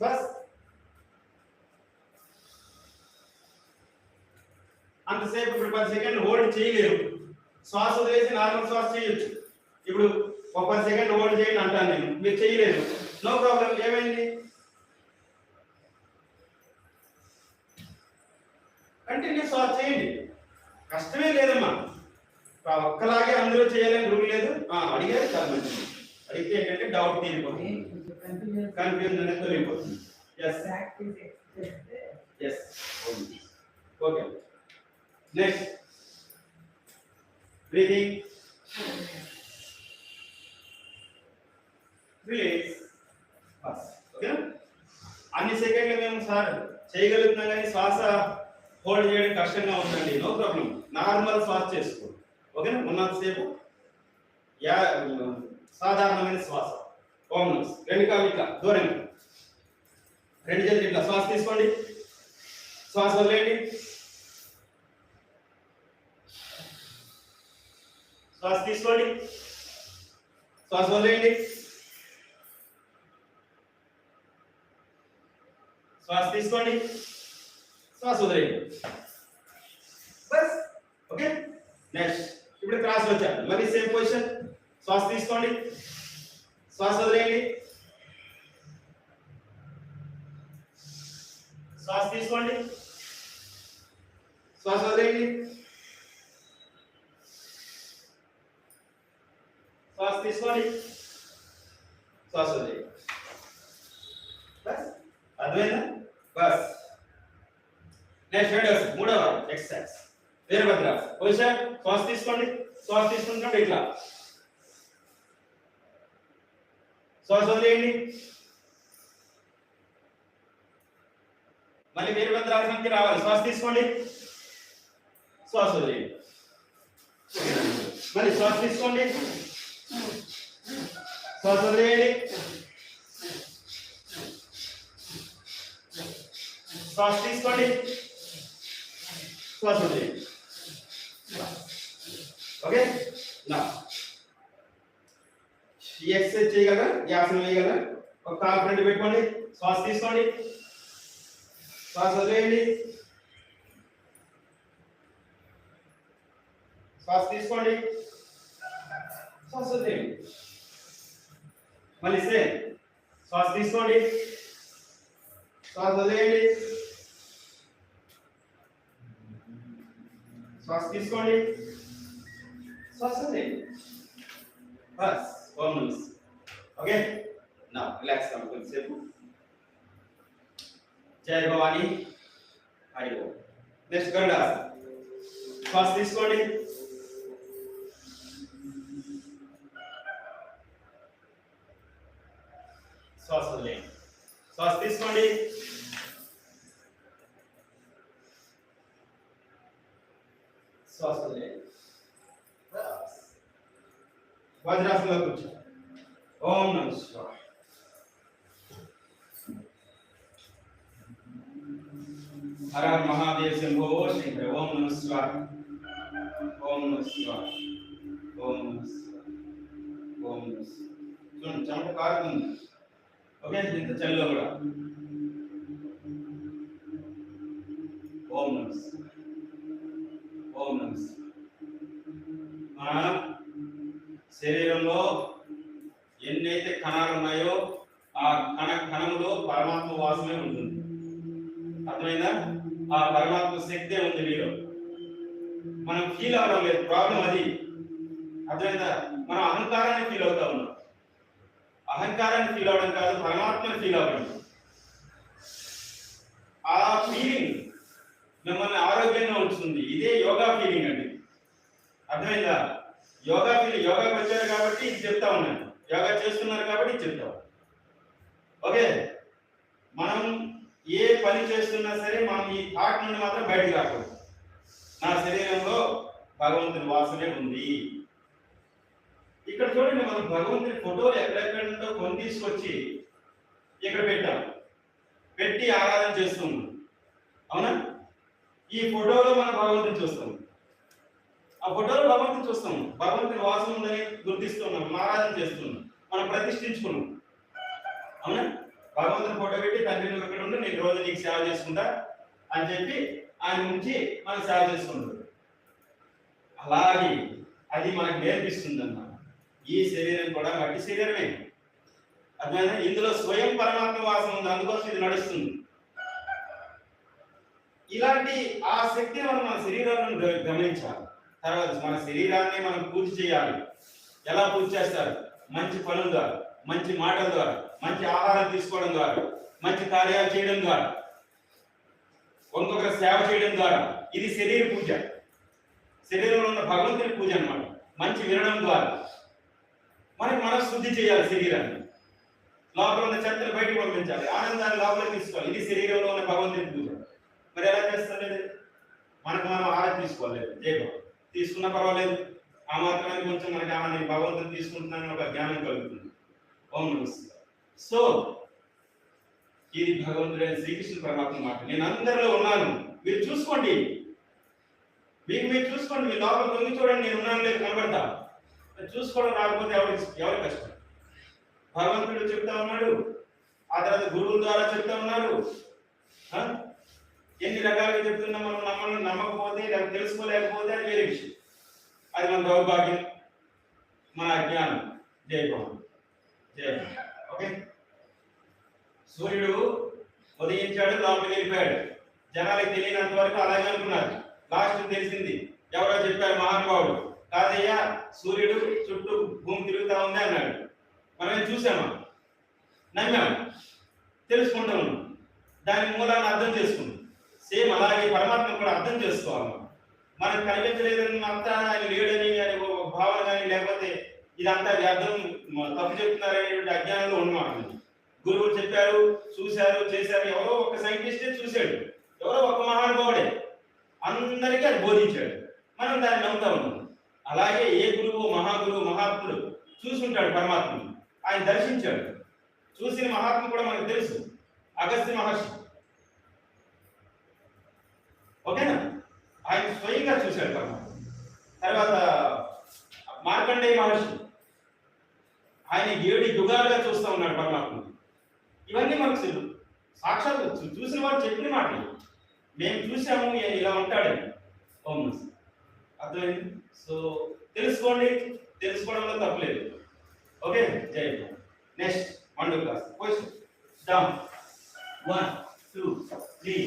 బస్ అంతసేపు ఇప్పుడు 10 సెకండ్లు హోల్డ్ చేయలేరు. శ్వాస వదిలేసి నార్మల్ శ్వాస చేయొచ్చు. ఇప్పుడు ఒక 10 సెకండ్లు హోల్డ్ చేయండి అంటాను నేను, మీరు చేయలేరు, నో ప్రాబ్లం. ఏమైంది? కంటిన్యూ శ్వాస చేయండి, కష్టమే లేదమ్మా. ఒక్కలాగే అందరూ చేయాలని రూల్ లేదు. అడిగారు చాలా మంచిది, అడిగితే ఏంటంటే డౌట్ తీరిపోతుంది, కన్ఫ్యూజన్ అనేది తొలగిపోతుంది. Yes okay. Next breathing, release, ఓకేనా? అన్ని సెకండ్లు మేము సార్ చేయగలుగుతున్నాం కానీ శ్వాస హోల్డ్ చేయడం కష్టంగా ఉందండి, నో ప్రాబ్లం. నార్మల్ శ్వాస చేసుకో, ఓకేనా? ఉన్నంతసేపు సాధారణమైన శ్వాస. ఓం నమః. రెండు కాళ్ళు ఇట్లా దూరంగా, రెండు చేతులు ఇట్లా. శ్వాస తీసుకోండి, శ్వాస వదిలేయండి, శ్వాస తీసుకోండి, శ్వాస వదిలేయండి, శ్వాస తీసుకోండి, శ్వాస వదిలేయండి. Bus, okay. నెక్స్ట్ ఇప్పుడు క్రాస్ వచ్చారు, మళ్ళీ సేమ్ పొజిషన్. శ్వాస తీసుకోండి, శ్వాస వదిలేయండి, శ్వాస తీసుకోండి, శ్వాస వదిలేయండి, శ్వాస తీసుకోండి, శ్వాస వదిలేయండి. బస్, అర్థమైందా? బస్. నెక్స్ట్ రెండవ మూడవ ఎక్సర్సైజ్ వీరభద్ర పొజిషన్. శ్వాస తీసుకోండి, శ్వాస తీసుకుంటే ఇట్లా, శ్వాస వదిలేయండి, మళ్ళీ వీరభద్రాసనంకి రావాలి. శ్వాస తీసుకోండి, శ్వాస వదిలేయండి, మళ్ళీ శ్వాస తీసుకోండి, శ్వాస వదిలేయండి, శ్వాస తీసుకోండి, శ్వాస వదిలేయండి. ఓకే, నా ఈ ఎక్సర్సైజ్ చేయగలరా? ఈ ఆసనం వేయగలరా? ఒక కాలు ఫ్రంట్ పెట్టుకోండి, శ్వాస తీసుకోండి, శ్వాస వదిలేయండి, శ్వాస తీసుకోండి, శ్వాస వదిలేయండి. మళ్ళీ సేమ్, శ్వాస తీసుకోండి, శ్వాస వదిలేయండి, శ్వాస తీసుకోండి, శ్వాస వదిలేయండి. బస్, ఓం నమః. ఓకే, నా రిలాక్స్ అవ్వండి కొంచెంసేపు. జై భవాని, హరి ఓం. నెక్స్ట్ గరుడాసనం. శ్వాస తీసుకోండి, శ్వాస వదిలేయండి, శ్వాస తీసుకోండి, శ్వాస వదిలేయండి. వజ్రాసనంలో కూర్చో. ఓం నమః శివాయ. హర మహాదేవ శంభో శంకర. ఓం నమః శివాయ, ఓం నమః శివాయ, ఓం నమః శివాయ, ఓం నమః శివాయ. చూడండి, చెమట కారుతుంది, ఓకే? ఇంత చలిలో కూడా ఓం నమః శివాయ, ఓం నమః శివాయ. శరీరంలో ఎన్నైతే కణాలు ఉన్నాయో ఆ కణములో పరమాత్మ వాసనే ఉంటుంది. అర్థమైందా? ఆ పరమాత్మ శక్తే ఉంది మీలో. మనం ఫీల్ అవ్వడం లేదు, ప్రాబ్లం అది. అర్థమైందా? మనం అహంకారాన్ని ఫీల్ అవుతా ఉన్నాం. అహంకారాన్ని ఫీల్ అవ్వడం కాదు, పరమాత్మని ఫీల్ అవ్వడం. ఆ ఫీలింగ్ మిమ్మల్ని ఆరోగ్యంగా ఉంచుతుంది. ఇదే యోగా ఫీలింగ్ అండి. అర్థమైందా? యోగా ఫీలింగ్. యోగాకి వచ్చారు కాబట్టి ఇది చెప్తా ఉన్నాను, యోగా చేస్తున్నారు కాబట్టి ఇది చెప్తాం. ఓకే, మనం ఏ పని చేస్తున్నా సరే మనం ఈ థాట్ నుండి మాత్రం బయటకు రాకూడదు. నా శరీరంలో భగవంతుని వాసనే ఉంది. ఇక్కడ చూడండి, మనం భగవంతుని ఫోటోలు ఎక్కడెక్కడ నుండో కొని తీసుకొచ్చి ఇక్కడ పెట్టాం, పెట్టి ఆరాధన చేస్తున్నాం. అవునా? ఈ ఫోటోలో మనం భగవంతుని చూస్తాం, ఆ ఫోటోలో భగవంతుని చూస్తాం, భగవంతుని వాసన ఉందని గుర్తిస్తున్నాం, ఆరాధన చేస్తున్నాం, మనం ప్రతిష్ఠించుకున్నాం. అవునా? భగవంతుని ఫోటో పెట్టి తండ్రి నువ్వు ఇక్కడ ఉండి నేను రోజు నీకు సేవ చేసుకుంటా అని చెప్పి ఆయన నుంచి మనం సేవ చేసుకుంటాం. అలాగే అది మనకు నేర్పిస్తుంది అన్నమాట. ఈ శరీరం కూడా మట్టి శరీరమే. అర్థమైనా? ఇందులో స్వయం పరమాత్మ వాసన ఉంది, అందుకోసం ఇది నడుస్తుంది. ఇలాంటి ఆ శక్తిని మనం మన శరీరాలను గమనించాలి. తర్వాత మన శరీరాన్ని మనం పూజ చేయాలి. ఎలా పూజ చేస్తారు? మంచి పనుల ద్వారా, మంచి మాటల ద్వారా, మంచి ఆహారం తీసుకోవడం ద్వారా, మంచి కార్యాలు చేయడం ద్వారా, ఇంకొకరి సేవ చేయడం ద్వారా. ఇది శరీర పూజ, శరీరంలో ఉన్న భగవంతుని పూజ అన్నమాట. మంచి వినడం ద్వారా మనకి మనం శుద్ధి చేయాలి శరీరాన్ని. లోపల ఉన్న చెత్తను బయటకు పంపించాలి, ఆనందాన్ని లోపలికి తీసుకోవాలి. ఇది శరీరంలో ఉన్న భగవంతుని పూజ. మరి ఎలా చేస్తలేదు? మనకు మనం ఆహారం తీసుకోలేదు, తీసుకున్నా పర్వాలేదు, ఆ మాత్రమే కొంచెం మనకి నేను భగవంతుని తీసుకుంటున్నాను ఒక జ్ఞానం కలుగుతుంది. ఓం నమస్తే. సో ఇది భగవంతుడైన శ్రీకృష్ణ పరమాత్మ మాట. నేను అందరిలో ఉన్నాను, మీరు చూసుకోండి, మీరు చూసుకోండి, మీ లోపల తొంగి చూడండి, నేను ఉన్నాను లేదు కనబడతా. చూసుకోవడం రాకపోతే ఎవరి కష్టం? భగవంతుడు చెప్తా ఉన్నాడు, ఆ తర్వాత గురువుల ద్వారా చెప్తా ఉన్నారు. ఎన్ని రకాలుగా చెప్తున్నా మనం నమ్మకపోతే లేకపోతే తెలుసుకోలేకపోతే అది వేరే విషయం. అది మన దౌర్భాగ్యం, మన అజ్ఞానం. జై భగవాన్, జై భగవాన్. ఓకే, సూర్యుడు ఉదయించాడు, లోపలికి వెళ్ళిపోయాడు. జనాలకు తెలియనంత వరకు అలాగే అనుకున్నారు. లాస్ట్ తెలిసింది, ఎవరో చెప్పారు మహానుభావుడు, కాదయ్యా సూర్యుడు చుట్టూ భూమి తిరుగుతా ఉంది అన్నాడు. మనం చూసామా? నమ్మాము, తెలుసుకుంటాము, దాని మూలాన్ని అర్థం చేసుకున్నాం. సేమ్ అలాగే పరమాత్మ కూడా అర్థం చేసుకోవాలి. మనకు కనిపించలేదని అంతా ఆయన లేడని భావన కానీ, లేకపోతే ఇదంతా వ్యర్థం, తప్పు చెప్తున్నారనేటువంటి అజ్ఞానంలో ఉన్నమాట. గురువులు చెప్పారు, చూశారు, చేశారు. ఎవరో ఒక సైంటిస్టే చూశాడు, ఎవరో ఒక మహానుభావుడే అందరికీ అది బోధించాడు. మనం దాన్ని నమ్ముతా ఉన్నాం. అలాగే ఏ గురువు, మహాగురువు, మహాత్ముడు చూసుంటాడు పరమాత్మను, ఆయన దర్శించాడు. చూసిన మహాత్మ కూడా మనకు తెలుసు, అగస్త్య మహర్షి. ఓకేనా? ఆయన స్వయంగా చూశాడు పరమాత్మ. తర్వాత మార్కండేయ మహర్షి, ఆయన 7 యుగాలుగా చూస్తూ ఉన్నాడు పరమాత్మ. ఇవన్నీ మనకు సాక్షాత్ చూసిన వారు చెప్పిన మాటలు. మేము చూసాము ఇలా ఉంటాడని. అర్థమైంది? సో తెలుసుకోండి, తెలుసుకోవడంలో తప్పలేదు. ఓకే, జై భగవాన్. Next 1 class question down. 1 2 3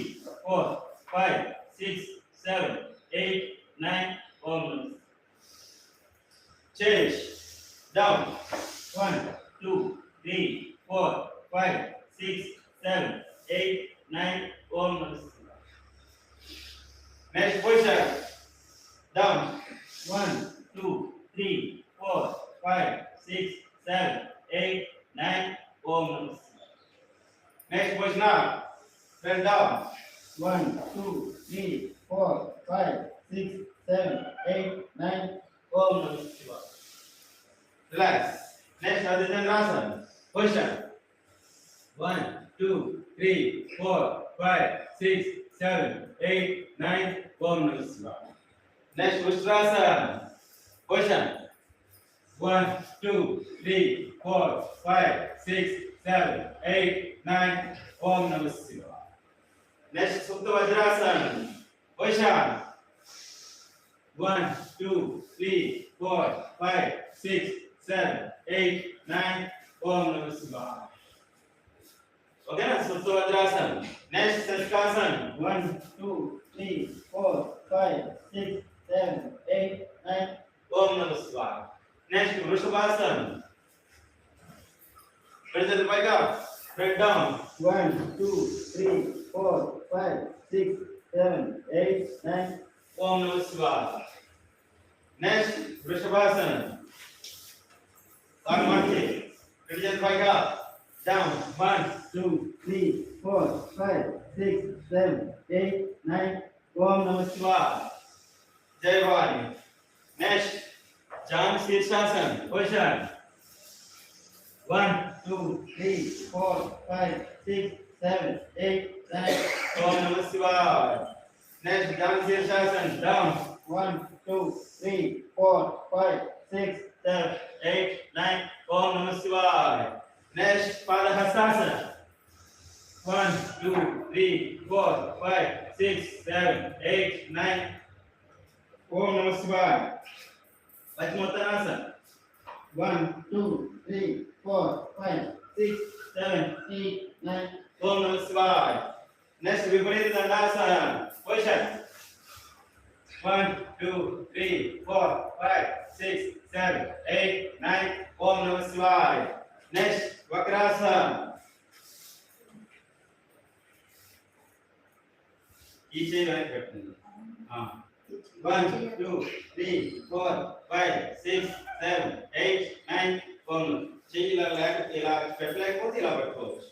4 5 6 7 8 9 almost. Change. Down. 1 2 3 4 5 6 7 8 9 almost. Next position. Down. 1 2 3 4 5 6 7 8 9 almost. Next position up. Bend down. 1 2 3 4 5 6 7 8 9 almost. Relax. Next Adityanasana. Position. 1 2 3 4 5 6 7 8 9 almost. Next Ustrasana. Position. 1 2 3 4 5 6 7 8 9 almost. Next Supta Vajrasana. Position. 1 2 3 4 5 6, 7, 8, 9. Om Namah Shivaya. Okay, na? So Vajrasana. Next, Saskasana. 1, 2, 3, 4, 5, 6, 7, 8, 9. Om Namah Shivaya. Next, Vrishabhasana. Raise the right up. Right down. 1, 2, 3, 4, 5, 6, 7, 8, 9. Om Namah Shivaya. Next, Vrishabhasana. Karmati. Raise the right up. Down. 1, 2, 3, 4, 5, 6, 7, 8, 9. Om Namah Shivaya. Jai Bhavani. Next, Jam Shirshasana. Position. 1, 2, 3, 4, 5, 6, 7, 8, 9. Om Namah Shivaya. Next, Jam Shirshasana. Down. 1, 2, 3, 4, 5, 6, 7, 8, 9. Om Namah Shivaya. Next, Padahastasana. 1, 2, 3, 4, 5, 6, 7, 8, 9. Om Namah Shivaya. Pachimottanasana. 1, 2, 3, 4, 5, 6, 7, 8, 9. Om Namah Shivaya. Next, Viparita Dandasana. Position. 1, 2, 3, 4, 5, 6, 7, 8, 9. Om Namah Shivaya. Next, Vakrasana. Each one like that. 1, 2, 3, 4, 5, 6, 7, 8, 9. Om. చెయ్యి ఇలా పెట్టలేకపోతే ఇలా పెట్టుకోవచ్చు.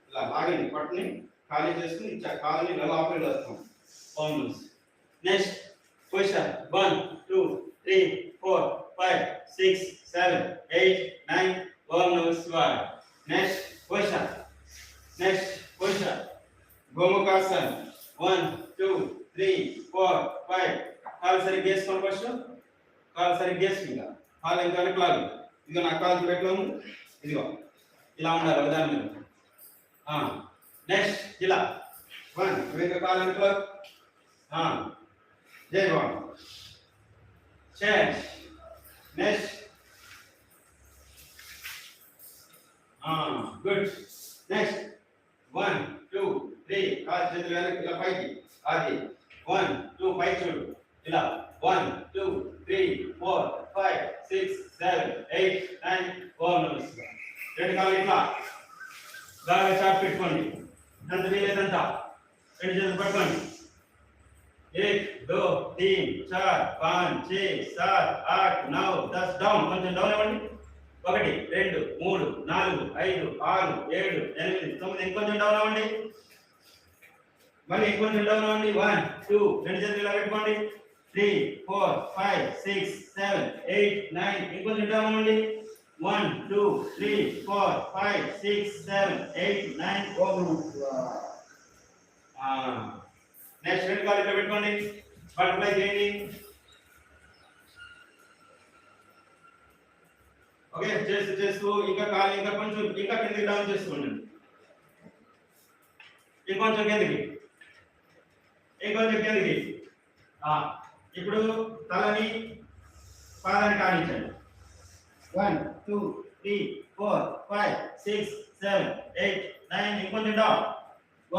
ఇలా లాగండి పట్టుని ఖాళీ చేసుకుని కాళ్ళని ఇలా లోపలికి వస్తాం. ఓం. Next position 1, 2, 3, 4, 5, 6, 7, 8, 9. ఓం నమః శివాయ. Next position. గోముఖాసన. 1, 2, 3, 4, 5. కాలు సరిగ్గా వేసుకోండి. ఫస్ట్ కాలు సరిగ్గా వేసుకుంటా. కాలు ఇంకా వెనకలాగు. ఇదిగో నా కాలు పెట్టాము. ఇదిగో ఇలా ఉండాలి ఒకదాని మీద. నెక్స్ట్ ఇలా 1 ఇంకా కాలు వెనకలాగు. జై భగవాన్. చేంజ్. నెక్స్ట్. గుడ్. నెక్స్ట్ 1, 2, 3. కాలు చేతులు వెనక్కి ఇలా పైకి. అది 1, 2 పైకి చూడు. ఇలా 1, 2, 3, 4, 5, 6, 7, 8, 9. ఓం నమః శివాయ. రెండు కాళ్ళు ఇట్లా బాగా చాప్ పెట్టుకోండి. అంత వీలేదంట రెండు చేతులు పట్టుకోండి. 1, 2, 3, 4, 5, 6, 7, 8, 9, 10. డౌన్. కొంచెం డౌన్ ఇవ్వండి. 1, 2, 3, 4, 5, 6, 7, 8, 9. ఇంకొంచెం డౌన్ అవ్వండి. మళ్ళీ ఇంకొంచెం డౌన్ అవ్వండి. 1, 2. రెండు చేతులు ఇలా పెట్టుకోండి. 3, 4, 5, 6, 7, 8, 9. ఇంకొంచెం డౌన్ అవ్వండి. 1, 2, 3, 4, 5, 6, 7, 8, 9. ఓం నమః శివాయ. నెక్స్ట్ రెండు కాళ్ళు ఇక్కడ పెట్టుకోండి. బటర్ఫ్లై చేయండి. ఓకే, చేస్తూ ఇంకా కాలు ఇంకా కొంచెం ఇంకా కిందకి డౌన్ చేసుకోండి. ఇంకొంచెం కిందకి. ఇప్పుడు తలని పాదాన్ని కానించండి. 1, 2, 3, 4, 5, 6, 7, 8, 9. ఇంకొంచెం డౌన్.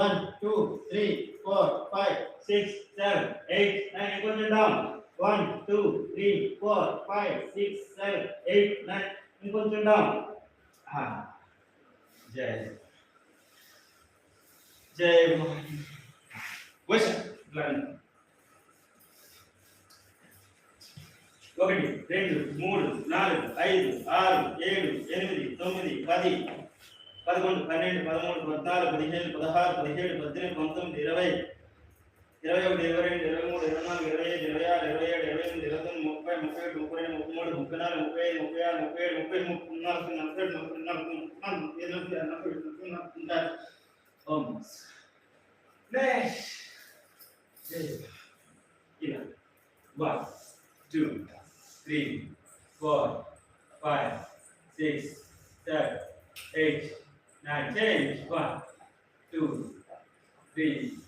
1, 2, 3, 4, 5, 6, 7, 8, 9. ఇంకొంచెం డౌన్. 1, 2, 3, 4, 5, 6, 7, 8, 9. ఇంకొంచెం డౌన్. జై జై భవాని. వశ 1, 2, 3, 4, 5, 6, 7, 8, 9, 10, 11, 12, 13, 14, 15, 16, 17, 18, 19, 20, 21, 22, 23, 24, 25, 26, 27, 28, 29, 30, 31, 32, 33, 34, 35, 36, 37, 38, 39, 40. Next. 1, 2, 3, 4, 5, 6, 7, 8, 9. Change. 1, 2, 3,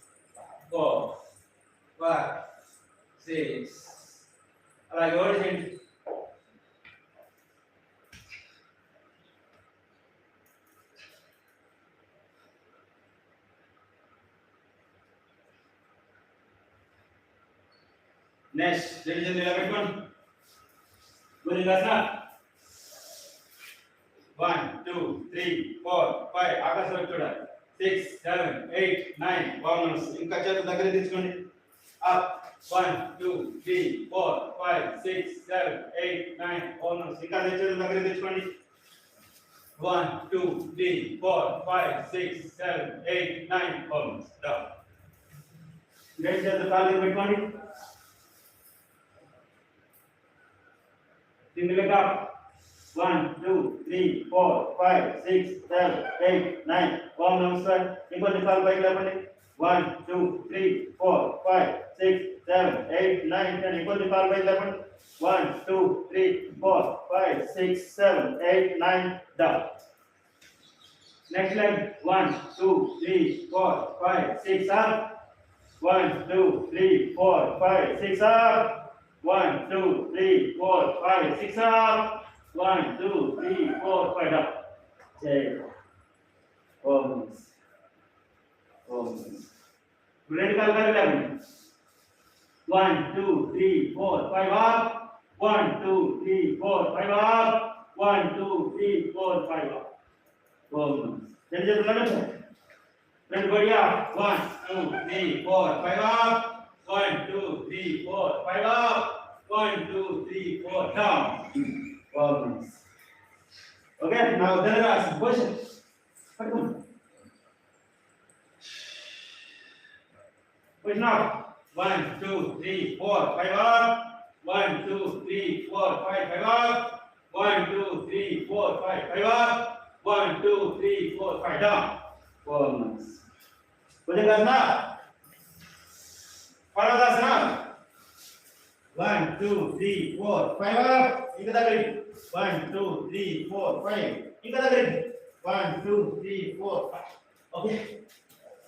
4, 5, 6. అలాగే ఓడిచేయండి. Next, ladies and gentlemen, Gurindasana. 1, 2, 3, 4, 5. Akasara chuda. 6, 7, 8, 9. Vamonos. Inka chetu దగ్గర తీసుకోండి. Up. 1, 2, 3, 4, 5, 6, 7, 8, 9. Vamonos. Inka chetu దగ్గర తీసుకోండి. 1, 2, 3, 4, 5, 6, 7, 8, 9. Vamonos. Down. రెండు చేతులు కాళ్ళు మీద పెట్టుకోండి. Single leg up. 1, 2, 3, 4, 5, 6, 7, 8, 9. Warm namaskar. Inko kaal bike levanడి. 1, 2, 3, 4, 5, 6, 7, 8, 9, 10. Inko kaal bike levanడి. 1, 2, 3, 4, 5, 6, 7, 8, 9. Down. Next leg. 1, 2, 3, 4, 5, 6 up. 1, 2, 3, 4, 5, 6 up. 1, 2, 3, 4, 5, 6 up. 1, 2, 3, 4, 5 up. Omens. Ready, call 1, 2, 3, 4, 5 up. 1, 2, 3, 4, 5 up. 1, 2, 3, 4, 5 up. Omens. Ready, Ready, body up. 1, 2, 3, 4, 5 up. 1, 2, 3, 4, 5 up. 1, 2, 3, 4 down. Omens. Okay, now Dhanarasana position. Push now. 1, 2, 3, 4, 5 up. 1, 2, 3, 4, 5, 5 up. 1, 2, 3, 4, 5, 5 up. 1, 2, 3, 4, 5 down. Omens. Bhujangasana. Paradasana. 1, 2, 3, 4, 5 up. Inka dagari. 1, 2, 3, 4, 5. Inka dagari. 1, 2, 3, 4, 5. Okay.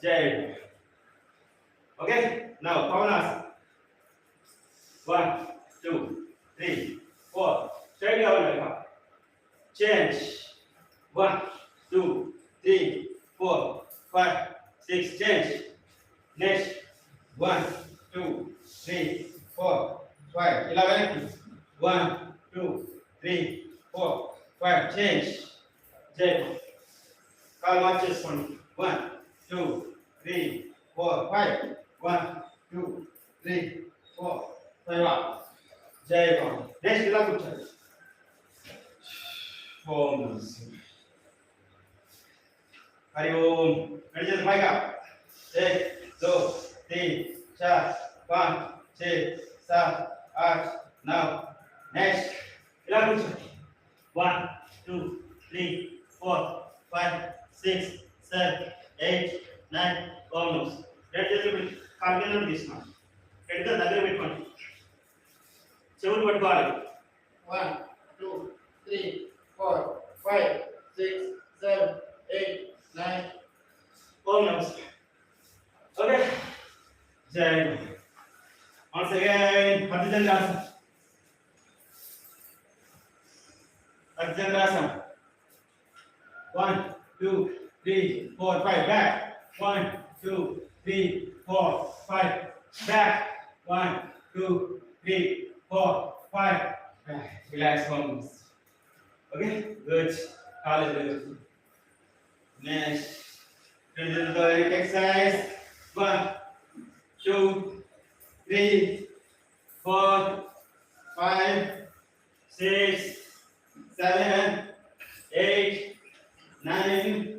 Jai. Okay. Now Pavanasana. 1, 2, 3, 4. Straight down like that. Change. 1, 2, 3, 4, 5, 6. Change. Next. 1, 2, 3, 4, 5. 11. 1, 2, 3, 4, 5. Change. Check. Call marches on 1, 2, 3, 4, 5. 1, 2, 3, 4, 5 up. Jai Ram. Next, ila kuchari. Om. Hari Om. Ready, just mic up. 1, 2, 3, 4, 5, 6, 7, 8. Now, next. Ila kuchari. 1, 2, 3, 4, 5, 6, 7, 8, 9. Almost. Ready, just కాళ్ళను తీసుకున్నాం. పెడితే దగ్గర పెట్టుకోండి. చెవులు పట్టుకోవాలి. 1, 2, 3, 4, 5, 6, 7, 8, 9. Almost. Okay. Jai. Once again, Bhujangasana. Bhujangasana. 1, 2, 3, 4, 5. Back. 1, 2, 3, 4, 5. Back. 1, 2, 3, 4, 5. Back. Relax moments. Okay. Good. Hallelujah. Next. Physical exercise. 1, 2, 3, 4, 5, 6, 7, 8, 9.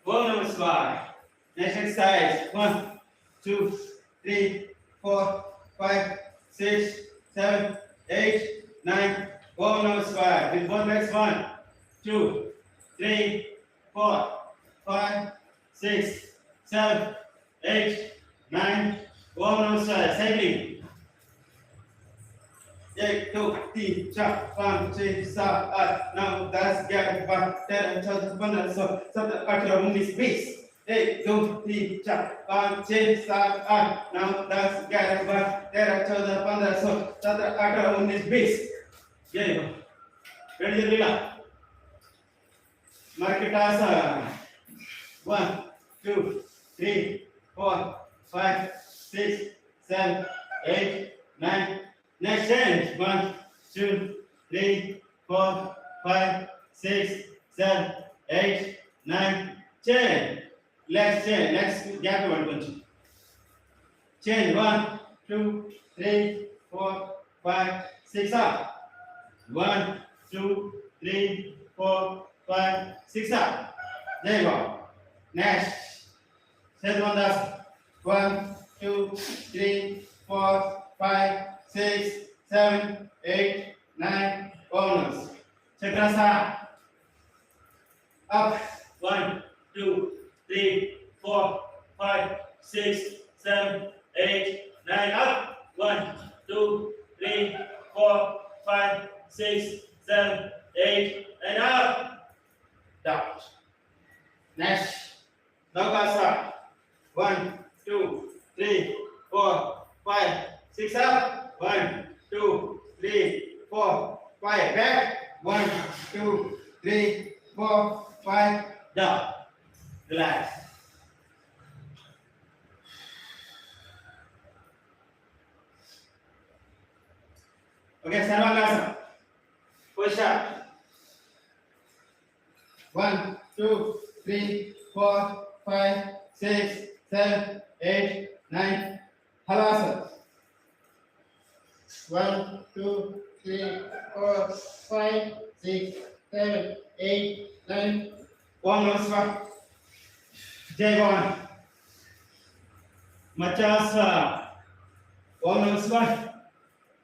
Om Namah Shivaya. Next exercise. 1, 2, 3, 4, 5, 6, 7, 8, 9. Om Namah Shivaya. With both legs. 1, 2, 3, 4, 5, 6, 7, 8, 9. Om Namah Shivaya. Cycling. 1, 2, 3, 4, 5, 6, 7, 8, 9, 10, 11, 12, 13, 14, 15, 16, 17, 18, 19, 20. 1, 2, 3, 4, 5, 6, 7, 8, 9, 10, 11, 12, 13, 14, 15, 16, 17, 18, 19, 20. Jai Ram. Ready, Lila? Marketasa. 1, 2, 3, 4, 5, 6, 7, 8, 9. Next change. 1, 2, 3, 4, 5, 6, 7, 8, 9. Change. Let's change. Next gap one bunch. Change. 1, 2, 3, 4, 5, 6 up. 1, 2, 3, 4, 5, 6 up. There you go. Next. Set one does. 1, 2, 3, 4, 5, 6, 7, 8, 9. Bonus. Chakrasa. Up. 1, 2, 3, 4, 5, 6, 7, 8, 9. Up. 1, 2, 3, 4, 5, 6, 7, 8, and up. Down. Next. Navkasa. 1, 2, 3, 4, 5, 6 up. 1, 2, 3, 4, 5 back. 1, 2, 3, 4, 5 down. Relax. Okay, Sarvakasa. Push up. 1, 2, 3, 4, 5, 6, 7, 8, 9. Halasana. 1, 2, 3, 4, 5, 6, 7, 8, 9. Om Namah Shivaya. Jai Bhavan. Machasa. Om Namah Shivaya.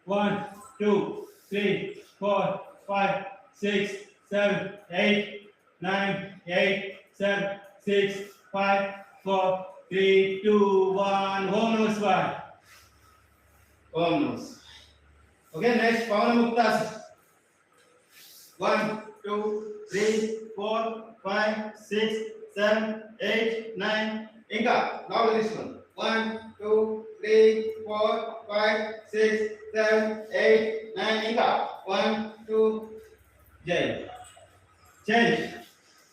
1, 2, 3, 4, 5, 6, 7, 8, 9, 8, 7, 6, 5, 4, 3, 2, 1. Om Namah Shivaya. Om Namah Shivaya. Okay, next Pavana Mukta. 1, 2, 3, 4, 5, 6, 7, 8, 9. Inka. Now this one. 1, 2, 3, 4, 5, 6, 7, 8, 9. Inka. 1, 2. Jai. Change.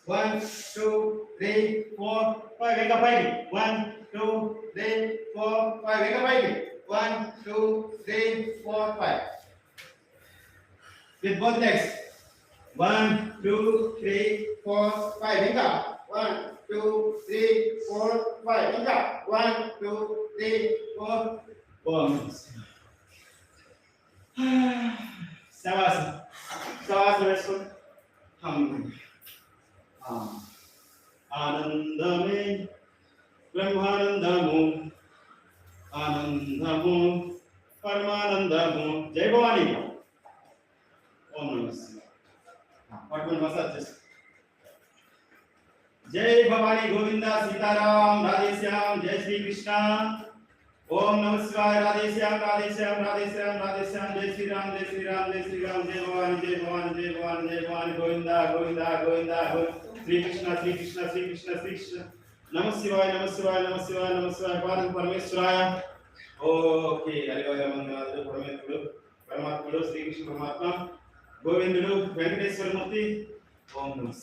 1, 2, 3, 4, 5. Inka 5. 1, 2, 3, 4, 5. Inka 5. 1, 2, 3, 4, 5. With both legs. 1, 2, 3, 4, 5. Inka. 1, 2, 3, 4, 5. Inka. 1, 2, 3, 4. Om. Savasana. Savasana వేసుకోండి. ఆనందమే బ్రహ్మానందము ఆనందము పరమానందము. జై భవాని. ఓం నమః శివాయ. పట్టుకొని మసాజ్ చేస్తాం. जय भवानी गोविंदा सीताराम राधे श्याम जय श्री कृष्णा. ओम नमः शिवाय. राधे श्याम राधे श्याम राधे श्याम राधे श्याम. जय श्री राम जय श्री राम जय श्री राम. जय भवानी जय भवानी जय भवानी जय भवानी. गोविंदा गोविंदा गोविंदा श्री कृष्ण श्री कृष्ण श्री कृष्ण श्री कृष्ण. नमः शिवाय नमः शिवाय नमः शिवाय नमः शिवाय. पार्वती परमेश्वराय. ओके हरिवाय मंगलादेव परमेश्वरुడు परमात्मुడు శ్రీకృష్ణ పరమాత్మ గోవిందుడు వెంకటేశ్వర మూర్తి. ఓం నమః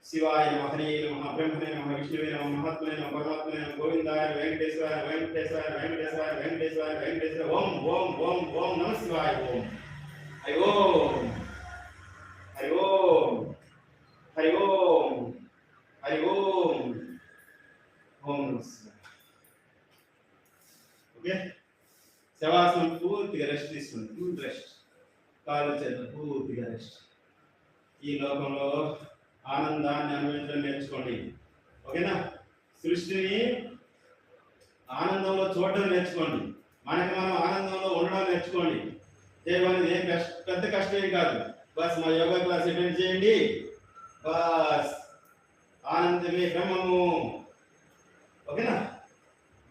शिवाय नमः. हरे नमः. ब्रह्मणे नमः. विष्णुवे नमः. महात्मने नमः. परमात्मने नमः. गोविंदाय वेंकटेश्वराय वेंकटेश्वराय वेंकटेश्वराय वेंकटेश्वराय वेंकटेश्वराय. ओम ओम ओम ओम नमः शिवाय. ओम हरि ओम हरि ओम हरि ओम हरि ओम. ओम नमः शिवाय. ओके శవాసనం పూర్తిగా రెస్ట్ తీసుకోండి. Full rest. కాళ్ళు చేతులు పూర్తిగా రెస్ట్. ఈ లోకంలో ఆనందాన్ని అనుభవించడం నేర్చుకోండి. ఓకేనా. సృష్టిని ఆనందంలో చూడడం నేర్చుకోండి. మనకి మనం ఆనందంలో ఉండడం నేర్చుకోండి. చేయమనేది ఏం పెద్ద కష్టమే కాదు. బస్ మా యోగా క్లాస్ అటెండ్ చేయండి. బస్ ఆనందమే బ్రహ్మము. ఓకేనా.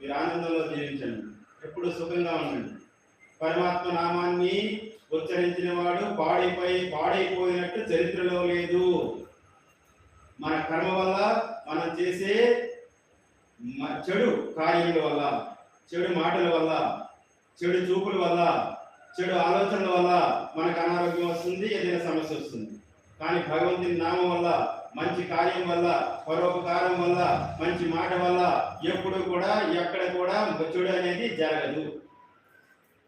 మీరు ఆనందంలో జీవించండి. ఎప్పుడు సుఖంగా ఉండండి. పరమాత్మ నామాన్ని ఉచ్చరించిన వాడు పాడైపోయినట్టు చరిత్రలో లేదు. మన కర్మ వల్ల మనం చేసే చెడు కార్యముల వల్ల, చెడు మాటల వల్ల, చెడు చూపుల వల్ల, చెడు ఆలోచనల వల్ల మనకు అనారోగ్యం వస్తుంది, ఏదైనా సమస్య వస్తుంది. కానీ భగవంతుని నామం వల్ల, మంచి కార్యం వల్ల, పరోపకారం వల్ల, మంచి మాట వల్ల ఎప్పుడు కూడా ఎక్కడ కూడా చెడు అనేది జరగదు.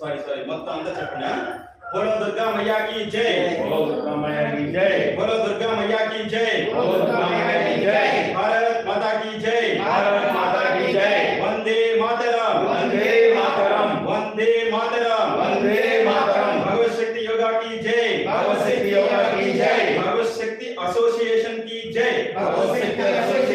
సారీ మొత్తం అంతా చెప్పండి బోలో దుర్గా मैया की जय बोलो दुर्गा मैया की जय बोलो दुर्गा मैया की जय बोलो दुर्गा मैया की जय भारत माता की जय भारत माता की जय वंदे मातरम वंदे मातरम वंदे मातरम वंदे मातरम भगवत शक्ति योगा की जय भगवत शक्ति योगा की जय भगवत शक्ति एसोसिएशन की जय भगवत शक्ति